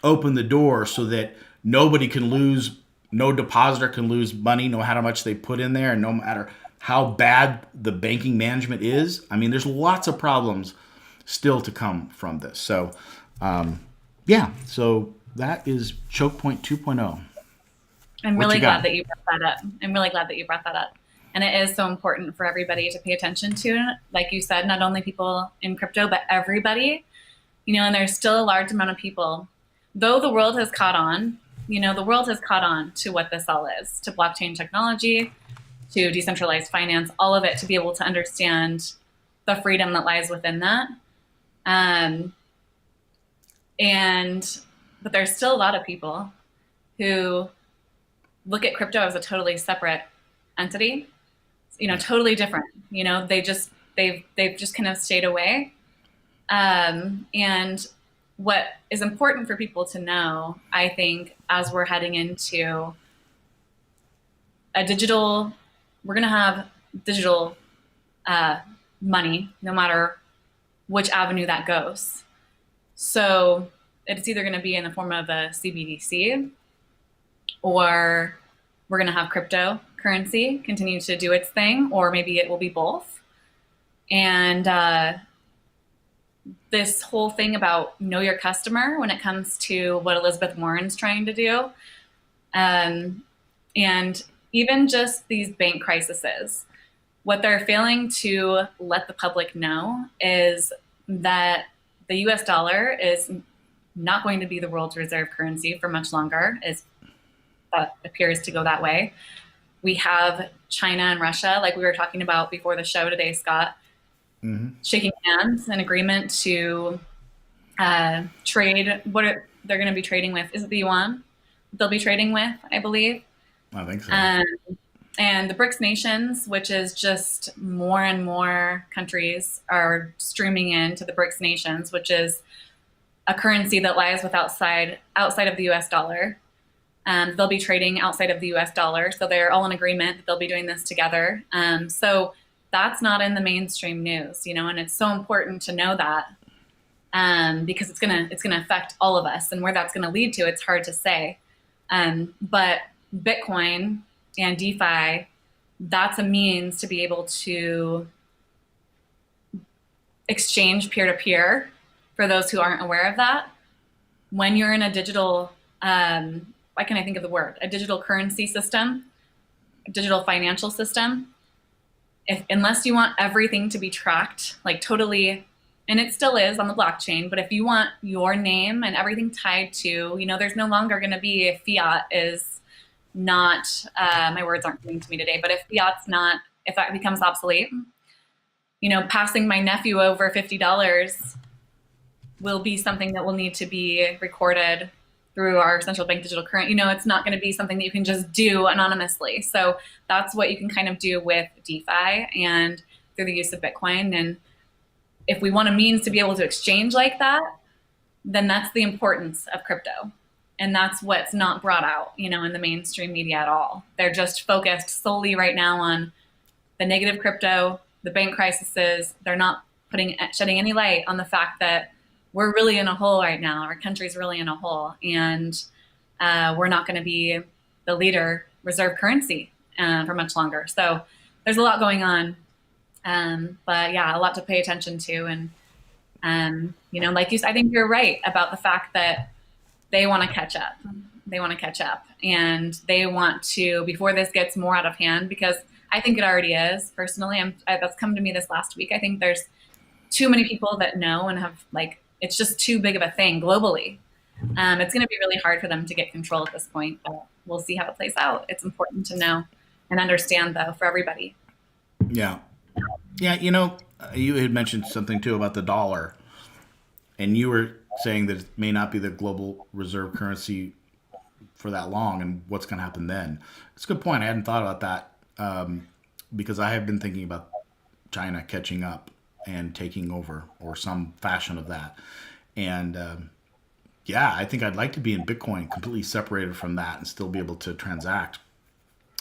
open the door so that nobody can lose, no depositor can lose money, no matter how much they put in there, and no matter how bad the banking management is? I mean, there's lots of problems still to come from this. So, so that is Choke Point 2.0. I'm really glad that you brought that up. I'm really glad that you brought that up. And it is so important for everybody to pay attention to. Like you said, not only people in crypto, but everybody. And there's still a large amount of people, though the world has caught on, the world has caught on to what this all is, to blockchain technology, to decentralized finance, all of it, to be able to understand the freedom that lies within that. But there's still a lot of people who look at crypto as a totally separate entity, totally different. They've just kind of stayed away. And what is important for people to know, I think, as we're heading into we're going to have digital money, no matter which avenue that goes. So it's either going to be in the form of a CBDC, or we're going to have cryptocurrency continue to do its thing, or maybe it will be both. And this whole thing about know your customer when it comes to what Elizabeth Warren's trying to do, and even just these bank crises, what they're failing to let the public know is that the US dollar is not going to be the world's reserve currency for much longer, that appears to go that way. We have China and Russia, like we were talking about before the show today, Scott, shaking hands in agreement to trade what they're going to be trading with. Is it the yuan they'll be trading with, I believe? I think so. And the BRICS nations, which is just more and more countries are streaming into the BRICS nations, which is a currency that lies outside of the US dollar. They'll be trading outside of the US dollar. So they're all in agreement that they'll be doing this together. So that's not in the mainstream news, and it's so important to know that, because it's gonna affect all of us, and where that's gonna lead to, it's hard to say. But Bitcoin and DeFi, that's a means to be able to exchange peer-to-peer for those who aren't aware of that. When you're in a digital, why can't I think of the word? A digital currency system, a digital financial system, unless you want everything to be tracked, like totally, and it still is on the blockchain, but if you want your name and everything tied to, there's no longer going to be, if fiat is not, my words aren't coming to me today, but if that becomes obsolete, passing my nephew over $50 will be something that will need to be recorded through our central bank digital currency. It's not going to be something that you can just do anonymously. So that's what you can kind of do with DeFi and through the use of Bitcoin. And if we want a means to be able to exchange like that, then that's the importance of crypto. And that's what's not brought out, in the mainstream media at all. They're just focused solely right now on the negative crypto, the bank crises. They're not shedding any light on the fact that we're really in a hole right now. Our country's really in a hole, and we're not going to be the leader reserve currency for much longer. So there's a lot going on, but yeah, a lot to pay attention to. And like you said, I think you're right about the fact that they want to catch up. They want to catch up, and they want to, before this gets more out of hand, because I think it already is. Personally, that's come to me this last week. I think there's too many people that know and have like it's just too big of a thing globally. It's going to be really hard for them to get control at this point, but we'll see how it plays out. It's important to know and understand, though, for everybody. Yeah. Yeah, you had mentioned something too about the dollar, and you were saying that it may not be the global reserve currency for that long, and what's going to happen then. It's a good point. I hadn't thought about that, because I have been thinking about China catching up and taking over, or some fashion of that. And yeah, I think I'd like to be in Bitcoin, completely separated from that, and still be able to transact.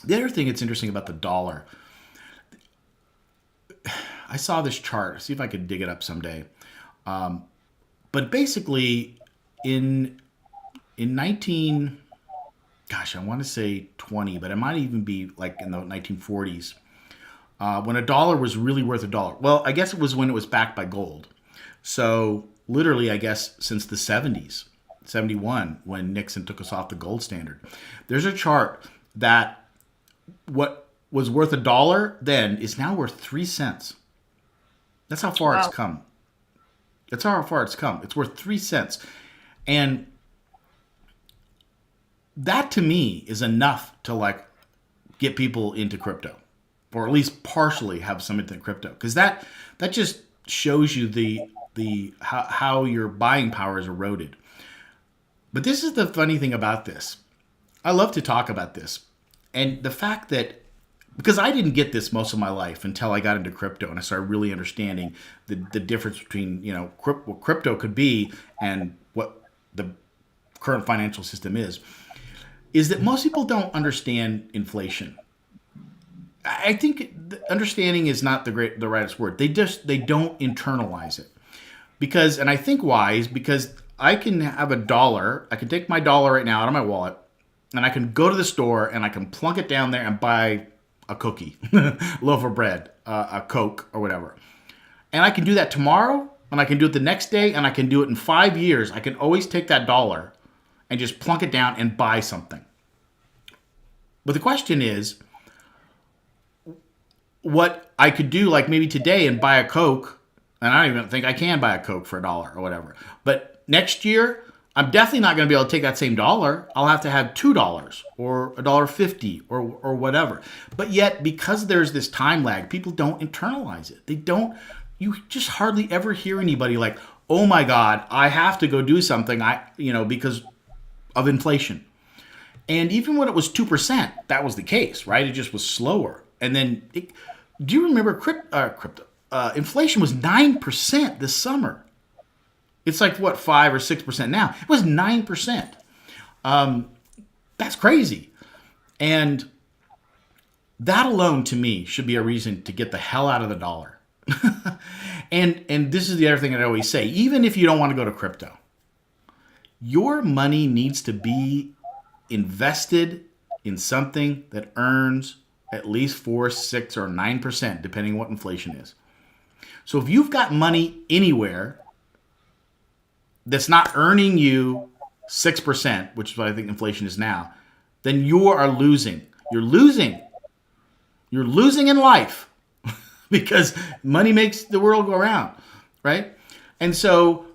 The other thing that's interesting about the dollar, I saw this chart. See if I could dig it up someday. But basically, in 19, gosh, I want to say 20, but it might even be like in the 1940s, when a dollar was really worth a dollar. Well, I guess it was when it was backed by gold. So literally, I guess since the 70s, 71, when Nixon took us off the gold standard. There's a chart that what was worth a dollar then is now worth 3 cents. That's how far Wow. it's come. That's how far it's come. It's worth 3 cents. And that to me is enough to like get people into crypto, or at least partially have some into crypto, because that just shows you the how your buying power is eroded. But this is the funny thing about this. I love to talk about this, and the fact that, because I didn't get this most of my life until I got into crypto and I started really understanding the difference between what crypto could be and what the current financial system is that most people don't understand inflation. I think understanding is not the rightest word. They don't internalize it, because, and I think why is because I can have a dollar. I can take my dollar right now out of my wallet, and I can go to the store and I can plunk it down there and buy a cookie, loaf of bread, a Coke, or whatever. And I can do that tomorrow, and I can do it the next day, and I can do it in 5 years. I can always take that dollar and just plunk it down and buy something. But the question is, what I could do, like maybe today, and buy a Coke, and I don't even think I can buy a Coke for a dollar or whatever. But next year, I'm definitely not going to be able to take that same dollar. I'll have to have $2 or $1.50 or whatever. But yet, because there's this time lag, people don't internalize it. They don't. You just hardly ever hear anybody like, "Oh my God, I have to go do something." Because of inflation. And even when it was 2%, that was the case, right? It just was slower. And then, do you remember crypto? Inflation was 9% this summer. It's like what, 5 or 6% now. It was 9%. That's crazy. And that alone, to me, should be a reason to get the hell out of the dollar. And this is the other thing I always say: even if you don't want to go to crypto, your money needs to be invested in something that earns at least 4, 6, or 9%, depending on what inflation is. So if you've got money anywhere that's not earning you 6%, which is what I think inflation is now, then you are losing. You're losing. You're losing in life because money makes the world go around, right? And so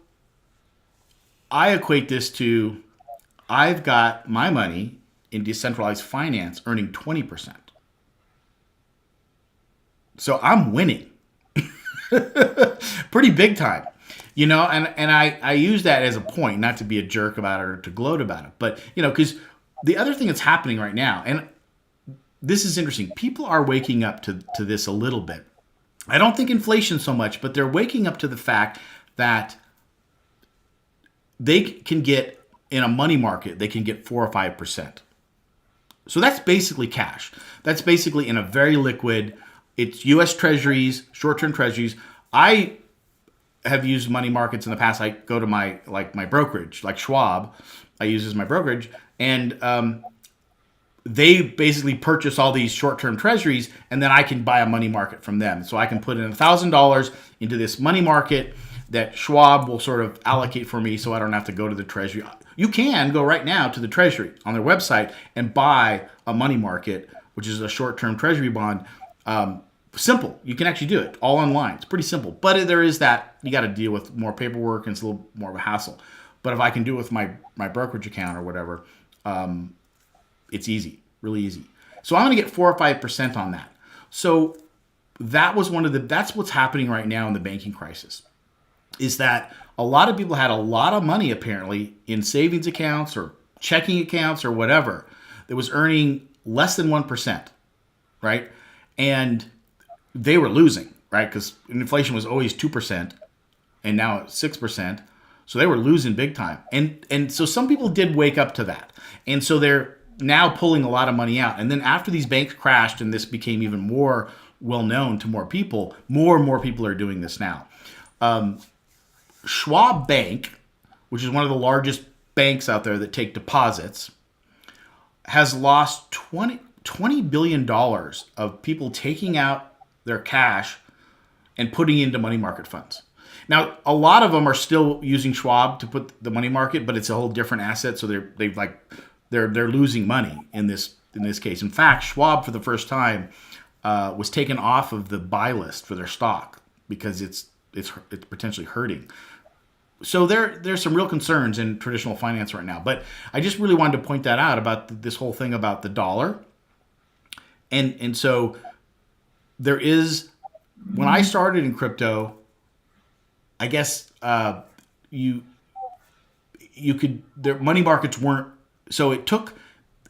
I equate this to, I've got my money in decentralized finance earning 20%. So I'm winning pretty big time, and I use that as a point, not to be a jerk about it or to gloat about it, but, because the other thing that's happening right now, and this is interesting, people are waking up to this a little bit. I don't think inflation so much, but they're waking up to the fact that they can get, in a money market, they can get 4 or 5%. So that's basically cash. That's basically in a very liquid, it's U.S. Treasuries, short-term Treasuries. I have used money markets in the past. I go to my brokerage, like Schwab, I use as my brokerage, and they basically purchase all these short-term Treasuries, and then I can buy a money market from them. So I can put in $1,000 into this money market that Schwab will sort of allocate for me, so I don't have to go to the Treasury. You can go right now to the Treasury on their website and buy a money market, which is a short-term Treasury bond, simple. You can actually do it all online. It's pretty simple. But there is that, you got to deal with more paperwork and it's a little more of a hassle. But if I can do it with my brokerage account or whatever, it's easy, really easy. So I'm going to get 4 or 5% on that. So that's what's happening right now in the banking crisis, is that a lot of people had a lot of money apparently in savings accounts or checking accounts or whatever that was earning less than 1%, right? And they were losing, right? Because inflation was always 2% and now it's 6%. So they were losing big time. And so some people did wake up to that. And so they're now pulling a lot of money out. And then after these banks crashed and this became even more well known to more and more people are doing this now. Schwab Bank, which is one of the largest banks out there that take deposits, has lost $20 billion of people taking out their cash and putting into money market funds. Now, a lot of them are still using Schwab to put the money market, but it's a whole different asset. So they're losing money in this case. In fact, Schwab for the first time was taken off of the buy list for their stock because it's potentially hurting. So there's some real concerns in traditional finance right now. But I just really wanted to point that out about this whole thing about the dollar. And so there is, when I started in crypto, I guess you could, their money markets weren't, so it took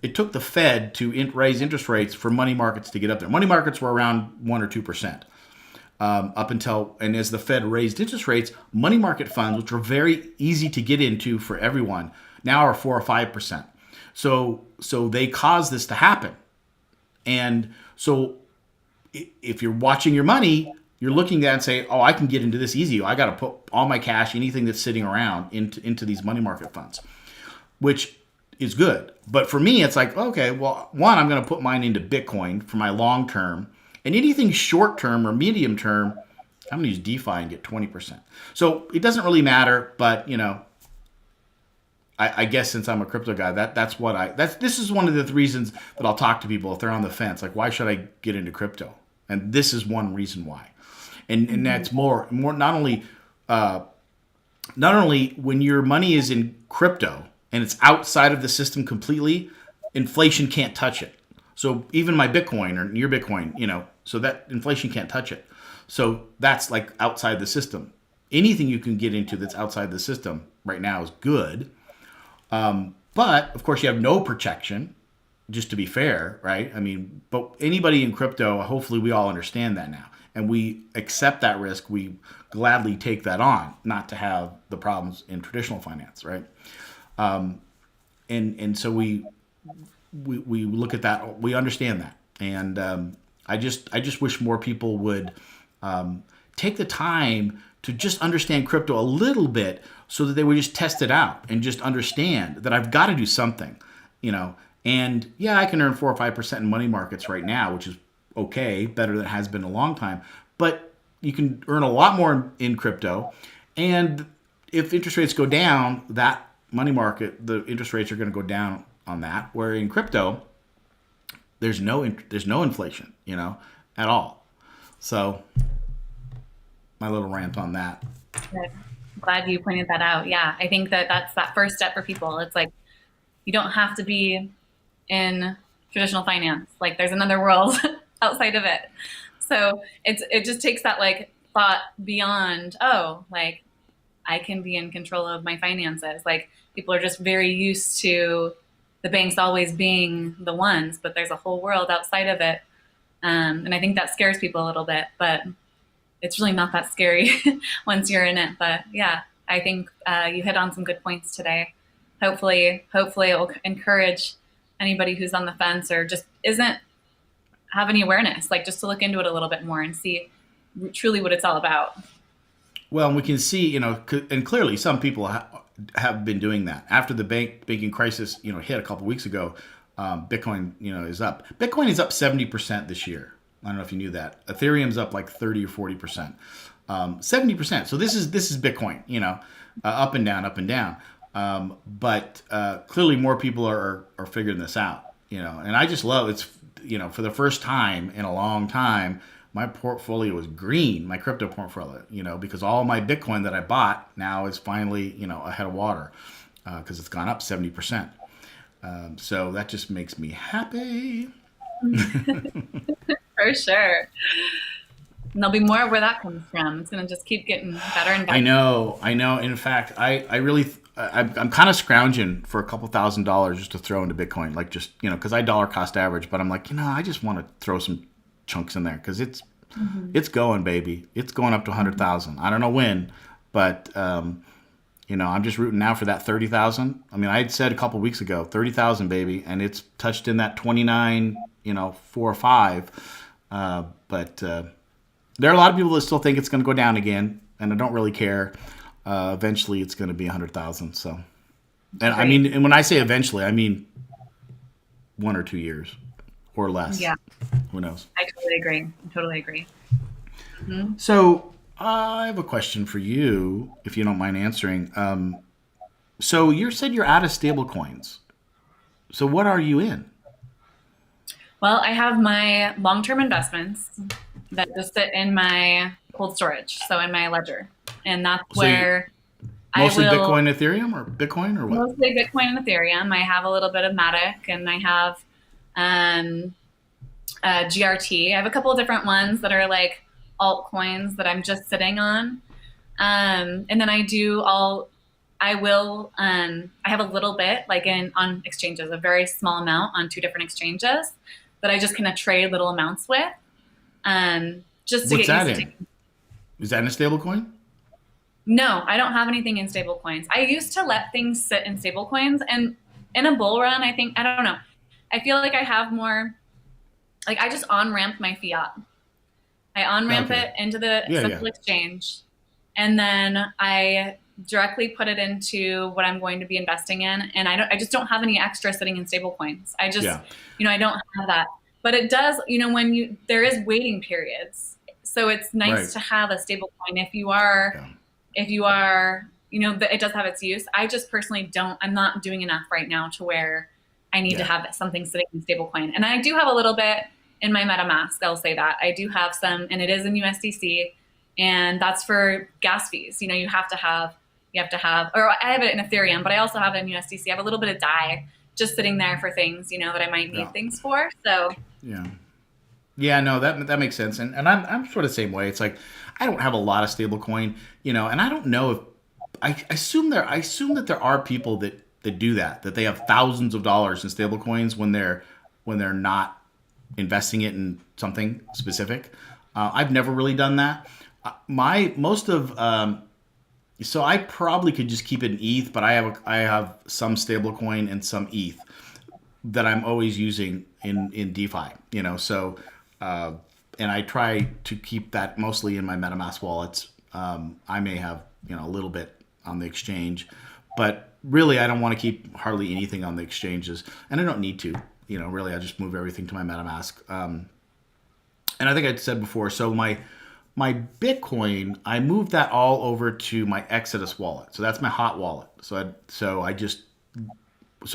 the Fed to raise interest rates for money markets to get up there. Money markets were around 1 or 2%. Up until, and as the Fed raised interest rates, money market funds, which were very easy to get into for everyone, now are 4 or 5%. So they caused this to happen. And so if you're watching your money, you're looking at it and say, oh, I can get into this easy. I got to put all my cash, anything that's sitting around, into these money market funds, which is good. But for me, it's like, okay, well, one, I'm going to put mine into Bitcoin for my long term. And anything short term or medium term, I'm going to use DeFi and get 20%. So it doesn't really matter, but I guess since I'm a crypto guy, this is one of the reasons that I'll talk to people if they're on the fence, like, why should I get into crypto? And this is one reason why. And that's more not only when your money is in crypto and it's outside of the system completely, inflation can't touch it. So even my Bitcoin or your Bitcoin, so that inflation can't touch it. So that's like outside the system. Anything you can get into that's outside the system right now is good. But of course you have no protection, just to be fair, right? I mean, but anybody in crypto, hopefully we all understand that now. And we accept that risk. We gladly take that on, not to have the problems in traditional finance, right? And so we look at that, we understand that, and I just wish more people would take the time to just understand crypto a little bit, so that they would just test it out and just understand that I've got to do something, And yeah, I can earn 4 or 5% in money markets right now, which is okay, better than it has been a long time. But you can earn a lot more in crypto, and if interest rates go down, that money market, the interest rates are going to go down on that. Where in crypto, there's no inflation, at all. So my little rant on that. Good. Glad you pointed that out. Yeah, I think that's that first step for people. It's like, you don't have to be in traditional finance. Like, there's another world outside of it. So it just takes that like thought beyond, oh, like, I can be in control of my finances. Like, people are just very used to the banks always being the ones, but there's a whole world outside of it. And I think that scares people a little bit, but it's really not that scary once you're in it. But yeah, I think you hit on some good points today. Hopefully it will encourage anybody who's on the fence or just isn't have any awareness, like, just to look into it a little bit more and see truly what it's all about. Well, and we can see, and clearly some people have been doing that. After the banking crisis, hit a couple weeks ago, Bitcoin, is up. Bitcoin is up 70% this year. I don't know if you knew that. Ethereum's up like 30 or 40%. 70%. So this is Bitcoin, up and down, up and down. But clearly more people are figuring this out, and I just love it's, for the first time in a long time, my portfolio was green, my crypto portfolio, because all my Bitcoin that I bought now is finally, ahead of water because it's gone up 70%. So that just makes me happy. For sure. And there'll be more where that comes from. It's going to just keep getting better and I better. know, I know. In fact, I really, I'm kind of scrounging for a couple $1,000s just to throw into Bitcoin, like just, because I dollar cost average, but I'm like, I just want to throw some chunks in there because Hmm. it's going, baby. It's going up to 100,000. I don't know when, but I'm just rooting now for that 30,000. I mean, I had said a couple weeks ago, 30,000, baby, and it's touched in that 29, 4 or 5. But there are a lot of people that still think it's going to go down again, and I don't really care. Eventually, it's going to be 100,000. So, and I Agreed. mean, and when I say eventually, I mean 1 or 2 years or less. Yeah, Who knows? I totally agree. I totally agree. Hmm. So, I have a question for you, if you don't mind answering. So, you said you're out of stable coins. So, what are you in? Well, I have my long term investments that just sit in my cold storage, so in my ledger. And that's So, where I mostly will Bitcoin, Ethereum, or Bitcoin, or what? mostly Bitcoin and Ethereum. I have a little bit of Matic and I have um, GRT. I have a couple of different ones that are like altcoins that I'm just sitting on. And then I have a little bit like on exchanges, a very small amount on two different exchanges that I just kind of trade little amounts with, just to What's get that used to in? taking. Is that in a stable coin? No, I don't have anything in stable coins. I used to let things sit in stable coins, and in a bull run, I don't know. I feel like I have more, like I just on ramp my fiat. I on ramp Okay. it into the Yeah, yeah. simple exchange, and then I directly put it into what I'm going to be investing in. And I just don't have any extra sitting in stable coins. Yeah. I don't have that. But it does, when there is waiting periods. So it's Right. nice to have a stable coin Yeah. if you are, it does have its use. I just personally don't, I'm not doing enough right now to where I need to Yeah. have something sitting in stablecoin. And I do have a little bit in my MetaMask. I'll say that I do have some, and it is in USDC, and that's for gas fees. You have to have, or I have it in Ethereum, but I also have it in USDC. I have a little bit of DAI just sitting there for things, that I might Yeah. need things for. So, Yeah. Yeah, no, that makes sense, and I'm sort of the same way. It's like I don't have a lot of stable coin, and I don't know if I assume that there are people that do that they have thousands of dollars in stable coins when they're not investing it in something specific. I've never really done that. My most of so I probably could just keep it in ETH, but I have some stable coin and some ETH that I'm always using in DeFi. So and I try to keep that mostly in my MetaMask wallets. I may have a little bit on the exchange, but really I don't want to keep hardly anything on the exchanges, and I don't need to. Really I just move everything to my MetaMask. And I think I said before, so my Bitcoin, I moved that all over to my Exodus wallet. So that's my hot wallet. So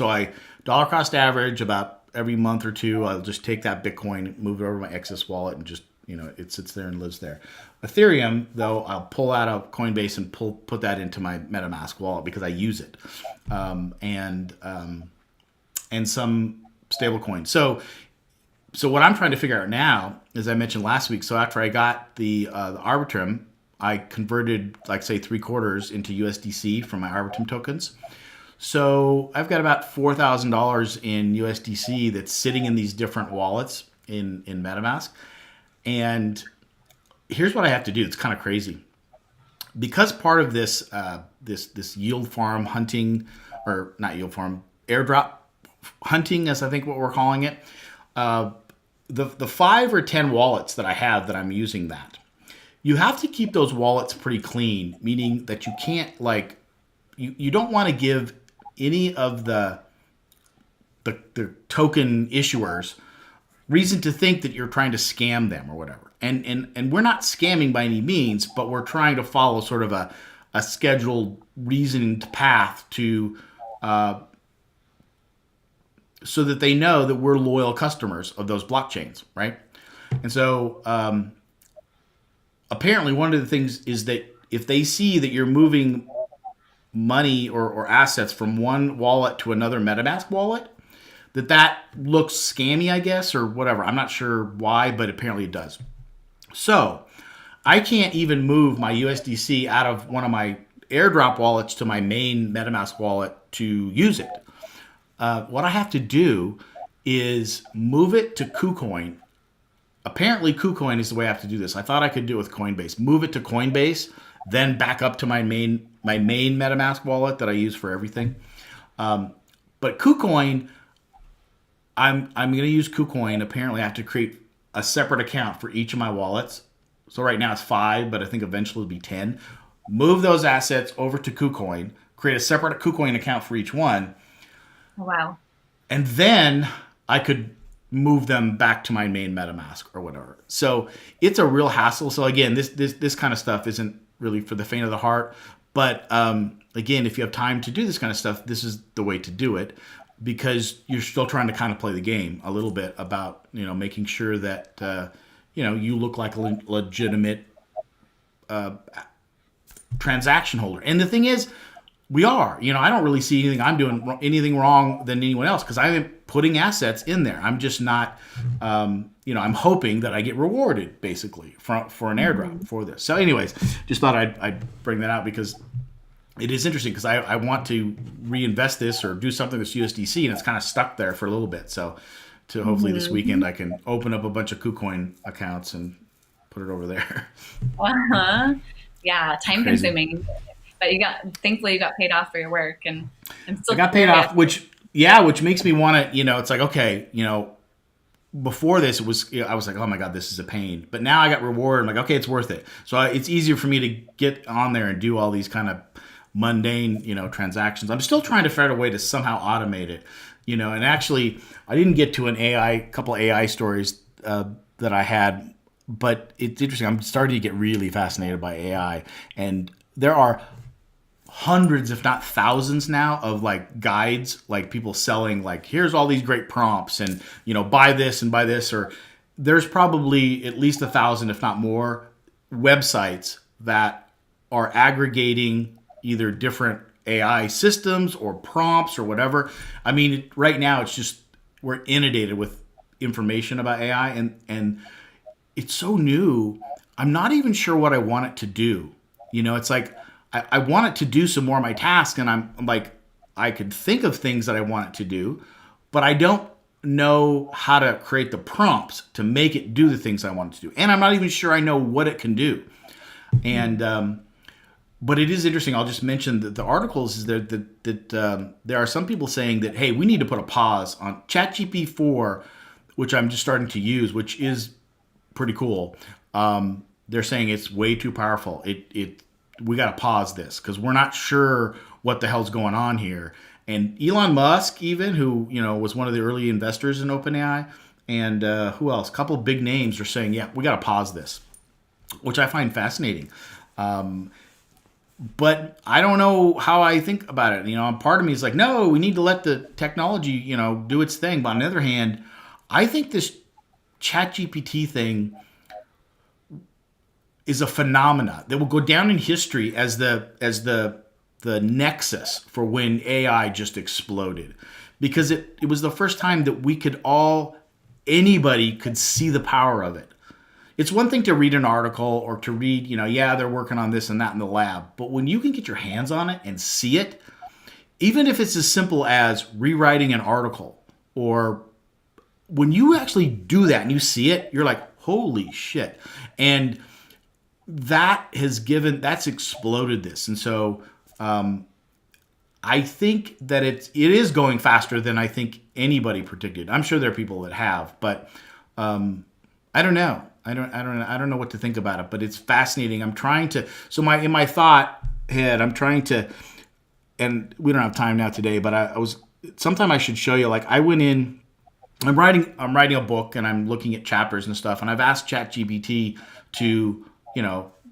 I dollar cost average about every month or two. I'll just take that Bitcoin, move it over to my Exodus wallet, and just it sits there and lives there. Ethereum, though, I'll pull out of Coinbase and put that into my MetaMask wallet because I use it, and some stablecoin. So what I'm trying to figure out now, as I mentioned last week, so after I got the Arbitrum, I converted like say 3/4 into USDC from my Arbitrum tokens. So I've got about $4,000 in USDC that's sitting in these different wallets in MetaMask. And here's what I have to do. It's kind of crazy because part of this yield farm hunting, or not yield farm, airdrop hunting, as I think what we're calling it. The 5 or 10 wallets that I have that I'm using that you have to keep those wallets pretty clean, meaning that you can't like you don't want to give any of the token issuers reason to think that you're trying to scam them or whatever. And we're not scamming by any means, but we're trying to follow sort of a scheduled reasoned path to so that they know that we're loyal customers of those blockchains, right? And so apparently one of the things is that if they see that you're moving money or assets from one wallet to another MetaMask wallet, that looks scammy, I guess, or whatever. I'm not sure why, but apparently it does. So I can't even move my USDC out of one of my airdrop wallets to my main MetaMask wallet to use it. What I have to do is move it to KuCoin. Apparently, KuCoin is the way I have to do this. I thought I could do it with Coinbase. Move it to Coinbase, then back up to my main MetaMask wallet that I use for everything. But KuCoin, I'm going to use KuCoin. Apparently, I have to create a separate account for each of my wallets. So right now it's 5, but I think eventually it'll be 10. Move those assets over to KuCoin, create a separate KuCoin account for each one, Wow. and then I could move them back to my main MetaMask or whatever. So it's a real hassle. So again, this kind of stuff isn't really for the faint of the heart. But again, if you have time to do this kind of stuff, this is the way to do it, because you're still trying to kind of play the game a little bit about, making sure that you look like a legitimate transaction holder. And the thing is, we are. I don't really see anything I'm doing anything wrong than anyone else, because I'm putting assets in there. I'm just not, I'm hoping that I get rewarded basically for an airdrop for this. So, anyways, just thought I'd bring that out because it is interesting, because I want to reinvest this or do something with USDC, and it's kind of stuck there for a little bit. So, to hopefully this weekend I can open up a bunch of KuCoin accounts and put it over there. Uh-huh. Yeah, time Crazy. consuming. But thankfully you got paid off for your work, and I'm still I got paid curious. off, which makes me want to, it's like, okay, before this it was, I was like, oh my God, this is a pain. But now I got rewarded. I'm like, okay, it's worth it. So it's easier for me to get on there and do all these kind of mundane, transactions. I'm still trying to figure out a way to somehow automate it, and actually I didn't get to couple AI stories that I had, but it's interesting. I'm starting to get really fascinated by AI, and there are hundreds, if not thousands now, of like guides, like people selling, like, here's all these great prompts and, buy this and buy this. Or there's probably at least 1,000, if not more, websites that are aggregating either different AI systems or prompts or whatever. I mean, right now it's just, we're inundated with information about AI, and it's so new. I'm not even sure what I want it to do. It's like, I want it to do some more of my tasks, and I'm like, I could think of things that I want it to do, but I don't know how to create the prompts to make it do the things I want it to do. And I'm not even sure I know what it can do. And, but it is interesting. I'll just mention that the articles is that there are some people saying that, hey, we need to put a pause on ChatGPT 4, which I'm just starting to use, which is pretty cool. They're saying it's way too powerful. We got to pause this because we're not sure what the hell's going on here. And Elon Musk, even, who was one of the early investors in OpenAI, and who else? A couple of big names are saying, yeah, we got to pause this, which I find fascinating. But I don't know how I think about it. Part of me is like, no, we need to let the technology, do its thing. But on the other hand, I think this ChatGPT thing is a phenomena that will go down in history as the nexus for when AI just exploded, because it was the first time that anybody could see the power of it. It's one thing to read an article or to read, they're working on this and that in the lab, but when you can get your hands on it and see it, even if it's as simple as rewriting an article, or when you actually do that and you see it, you're like, holy shit. And that's exploded this. And so I think that it is going faster than I think anybody predicted. I'm sure there are people that have, but I don't know. I don't know what to think about it, but it's fascinating. I'm trying to, in my thought head, I'm trying to, and we don't have time now today, but sometime I should show you, like, I went in, I'm writing a book and I'm looking at chapters and stuff, and I've asked ChatGPT to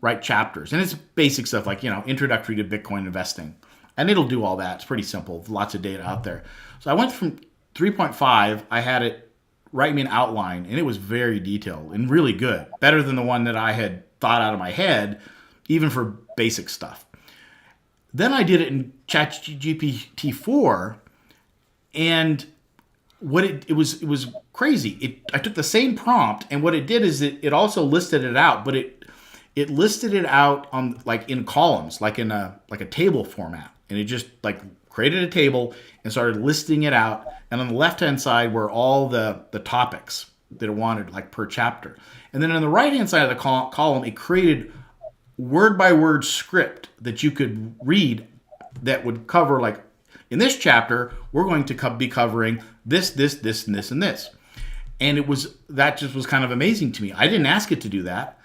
write chapters. And it's basic stuff like, introductory to Bitcoin investing. And it'll do all that. It's pretty simple. Lots of data out there. So I went from 3.5, I had it write me an outline, and it was very detailed and really good. Better than the one that I had thought out of my head, even for basic stuff. Then I did it in ChatGPT 4, and what it was crazy. I took the same prompt, and what it did is it also listed it out, but it listed it out on like in columns, like in a table format, and it just like created a table and started listing it out. And on the left hand side were all the topics that it wanted, like per chapter. And then on the right hand side of the column, it created word by word script that you could read that would cover, like, in this chapter we're going to be covering this, and this. And that just was kind of amazing to me. I didn't ask it to do that.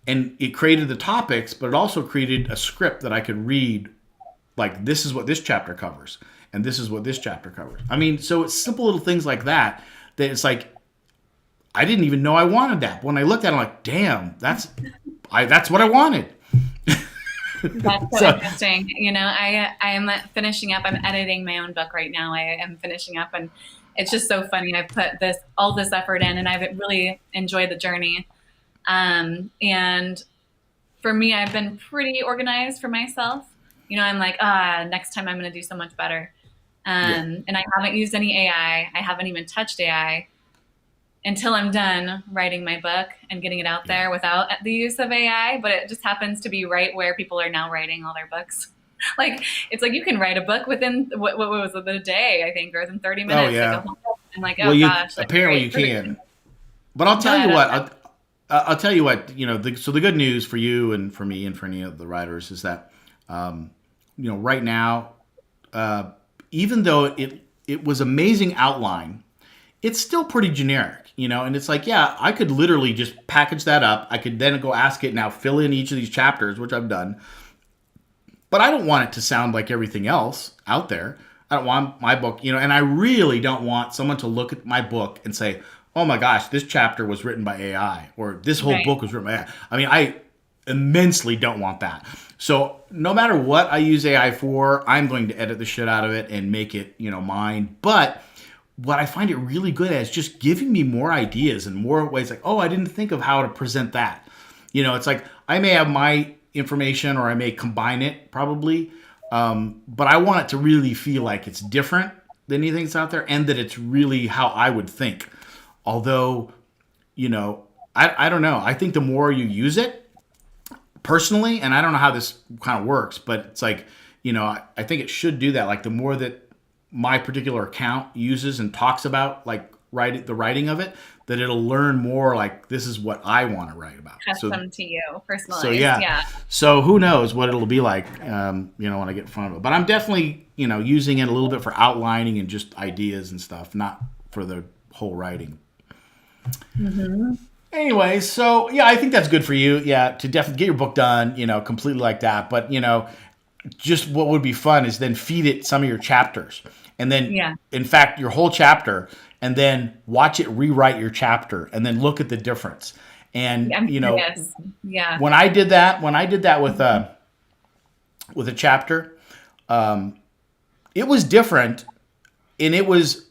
And it created the topics, but it also created a script that I could read, like, this is what this chapter covers, and this is what this chapter covers. I mean, so it's simple little things like that it's like, I didn't even know I wanted that. But when I looked at it, I'm like, damn, that's what I wanted. That's so interesting. You know, I am finishing up. I'm editing my own book right now. I am finishing up, and it's just so funny. I've put all this effort in, and I've really enjoyed the journey. And for me, I've been pretty organized for myself. You know, I'm like, next time I'm going to do so much better. And I haven't used any AI. I haven't even touched AI until I'm done writing my book and getting it out there without the use of AI. But it just happens to be right where people are now writing all their books. Like, it's like you can write a book within what was it, a day, I think, or within 30 minutes. Oh, yeah. Like a whole book. I'm like, oh, gosh. Apparently you can. But I'll tell you what. I'll tell you what, you know, so the good news for you and for me and for any of the writers is that, you know, right now, even though it was amazing outline, it's still pretty generic, you know, and it's like, yeah, I could literally just package that up. I could then go ask it now, fill in each of these chapters, which I've done. But I don't want it to sound like everything else out there. I don't want my book, you know, and I really don't want someone to look at my book and say, oh my gosh, this chapter was written by AI, or this whole book was written by AI. I mean, I immensely don't want that. So no matter what I use AI for, I'm going to edit the shit out of it and make it, you know, mine. But what I find it really good at is just giving me more ideas and more ways, like, oh, I didn't think of how to present that. You know, it's like I may have my information or I may combine it probably, but I want it to really feel like it's different than anything that's out there, and that it's really how I would think. Although, you know, I don't know. I think the more you use it, personally, and I don't know how this kind of works, but it's like, you know, I think it should do that. Like, the more that my particular account uses and talks about, like, the writing of it, that it'll learn more, like, this is what I want to write about. Custom to you, personalized. So, yeah. So who knows what it'll be like, you know, when I get in front of it. But I'm definitely, you know, using it a little bit for outlining and just ideas and stuff, not for the whole writing. Mm-hmm. Anyway, so yeah, I think that's good for you. Yeah, to definitely get your book done, you know, completely like that. But, you know, just what would be fun is then feed it some of your chapters, and then, in fact, your whole chapter, and then watch it rewrite your chapter, and then look at the difference. And you know, when I did that with a chapter, it was different, and it was,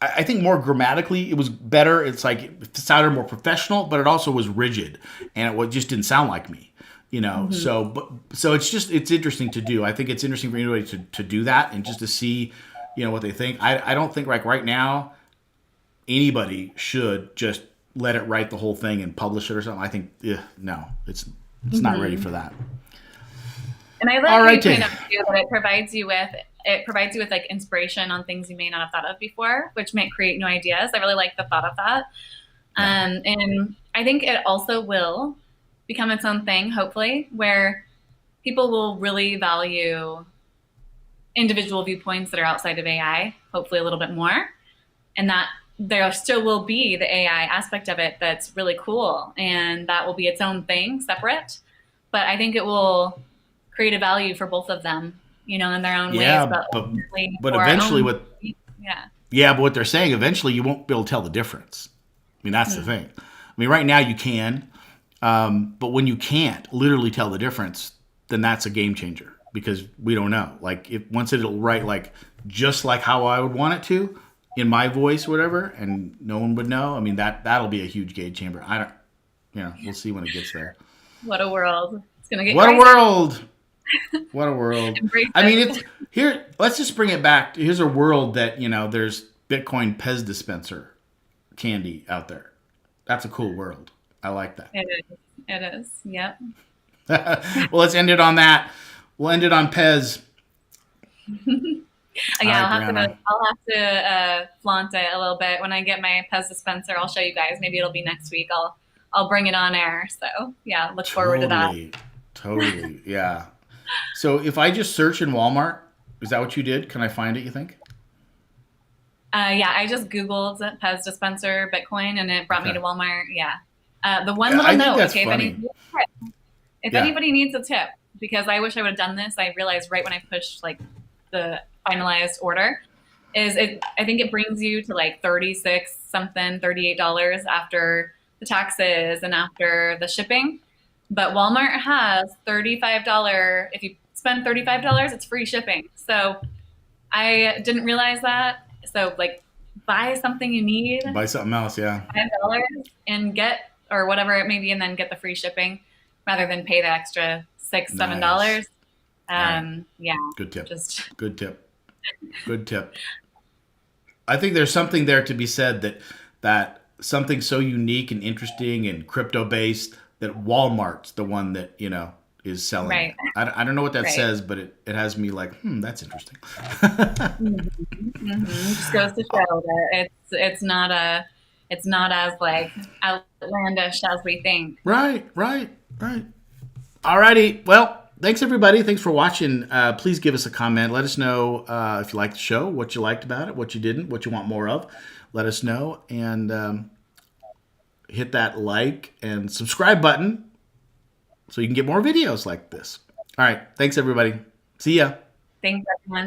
I think, more grammatically, it was better. It's like it sounded more professional, but it also was rigid, and it just didn't sound like me, you know. Mm-hmm. So it's interesting to do. I think it's interesting for anybody to do that and just to see, you know, what they think. I don't think, like, right now anybody should just let it write the whole thing and publish it or something. I think no, it's not ready for that. And I like the point of view that it provides you with like inspiration on things you may not have thought of before, which might create new ideas. I really like the thought of that. And I think it also will become its own thing, hopefully, where people will really value individual viewpoints that are outside of AI, hopefully a little bit more. And that there still will be the AI aspect of it that's really cool. And that will be its own thing, separate. But I think it will create a value for both of them, you know, in their own ways. But eventually but what they're saying, eventually you won't be able to tell the difference. I mean, that's the thing. I mean, right now you can, but when you can't literally tell the difference, then that's a game changer, because we don't know. Like, once it'll write, like, just like how I would want it to in my voice or whatever, and no one would know. I mean, that'll be a huge game changer. We'll see when it gets there. What a world. It's going to get What a crazy. world! What a world! Embrace I mean, it's it. here. Let's just bring it back. Here's a world that there's Bitcoin Pez dispenser candy out there. That's a cool world. I like that. It is. It is. Yep. Well, let's end it on that. We'll end it on Pez. All Yeah, right, Brianna. I'll have to flaunt it a little bit when I get my Pez dispenser. I'll show you guys. Maybe it'll be next week. I'll bring it on air. So yeah, look forward to that. Totally. Totally. Yeah. So if I just search in Walmart, is that what you did? Can I find it, you think? Yeah, I just Googled Pez dispenser Bitcoin and it brought me Okay. to Walmart. Yeah. The one Yeah, little I think note, that's okay, funny. if Yeah. anybody needs a tip, because I wish I would have done this, I realized right when I pushed like the finalized order, I think it brings you to like 36 something, $38 after the taxes and after the shipping. But Walmart has $35. If you spend $35, it's free shipping. So I didn't realize that. So like buy something you need, Buy something else. Yeah. $5 and get or whatever it may be, and then get the free shipping rather than pay the extra $6, Nice. $7. All right. Yeah, Good tip. just Good tip. Good tip. I think there's something there to be said that something so unique and interesting and crypto based that Walmart's the one that is selling it. right, I don't know what that right. says, but it has me like, that's interesting. Just goes to show that it's not as like outlandish as we think. Right, right, right. Alrighty. Well, thanks everybody. Thanks for watching. Please give us a comment. Let us know if you liked the show, what you liked about it, what you didn't, what you want more of. Let us know and hit that like and subscribe button so you can get more videos like this. All right. Thanks everybody. See ya. Thanks, everyone.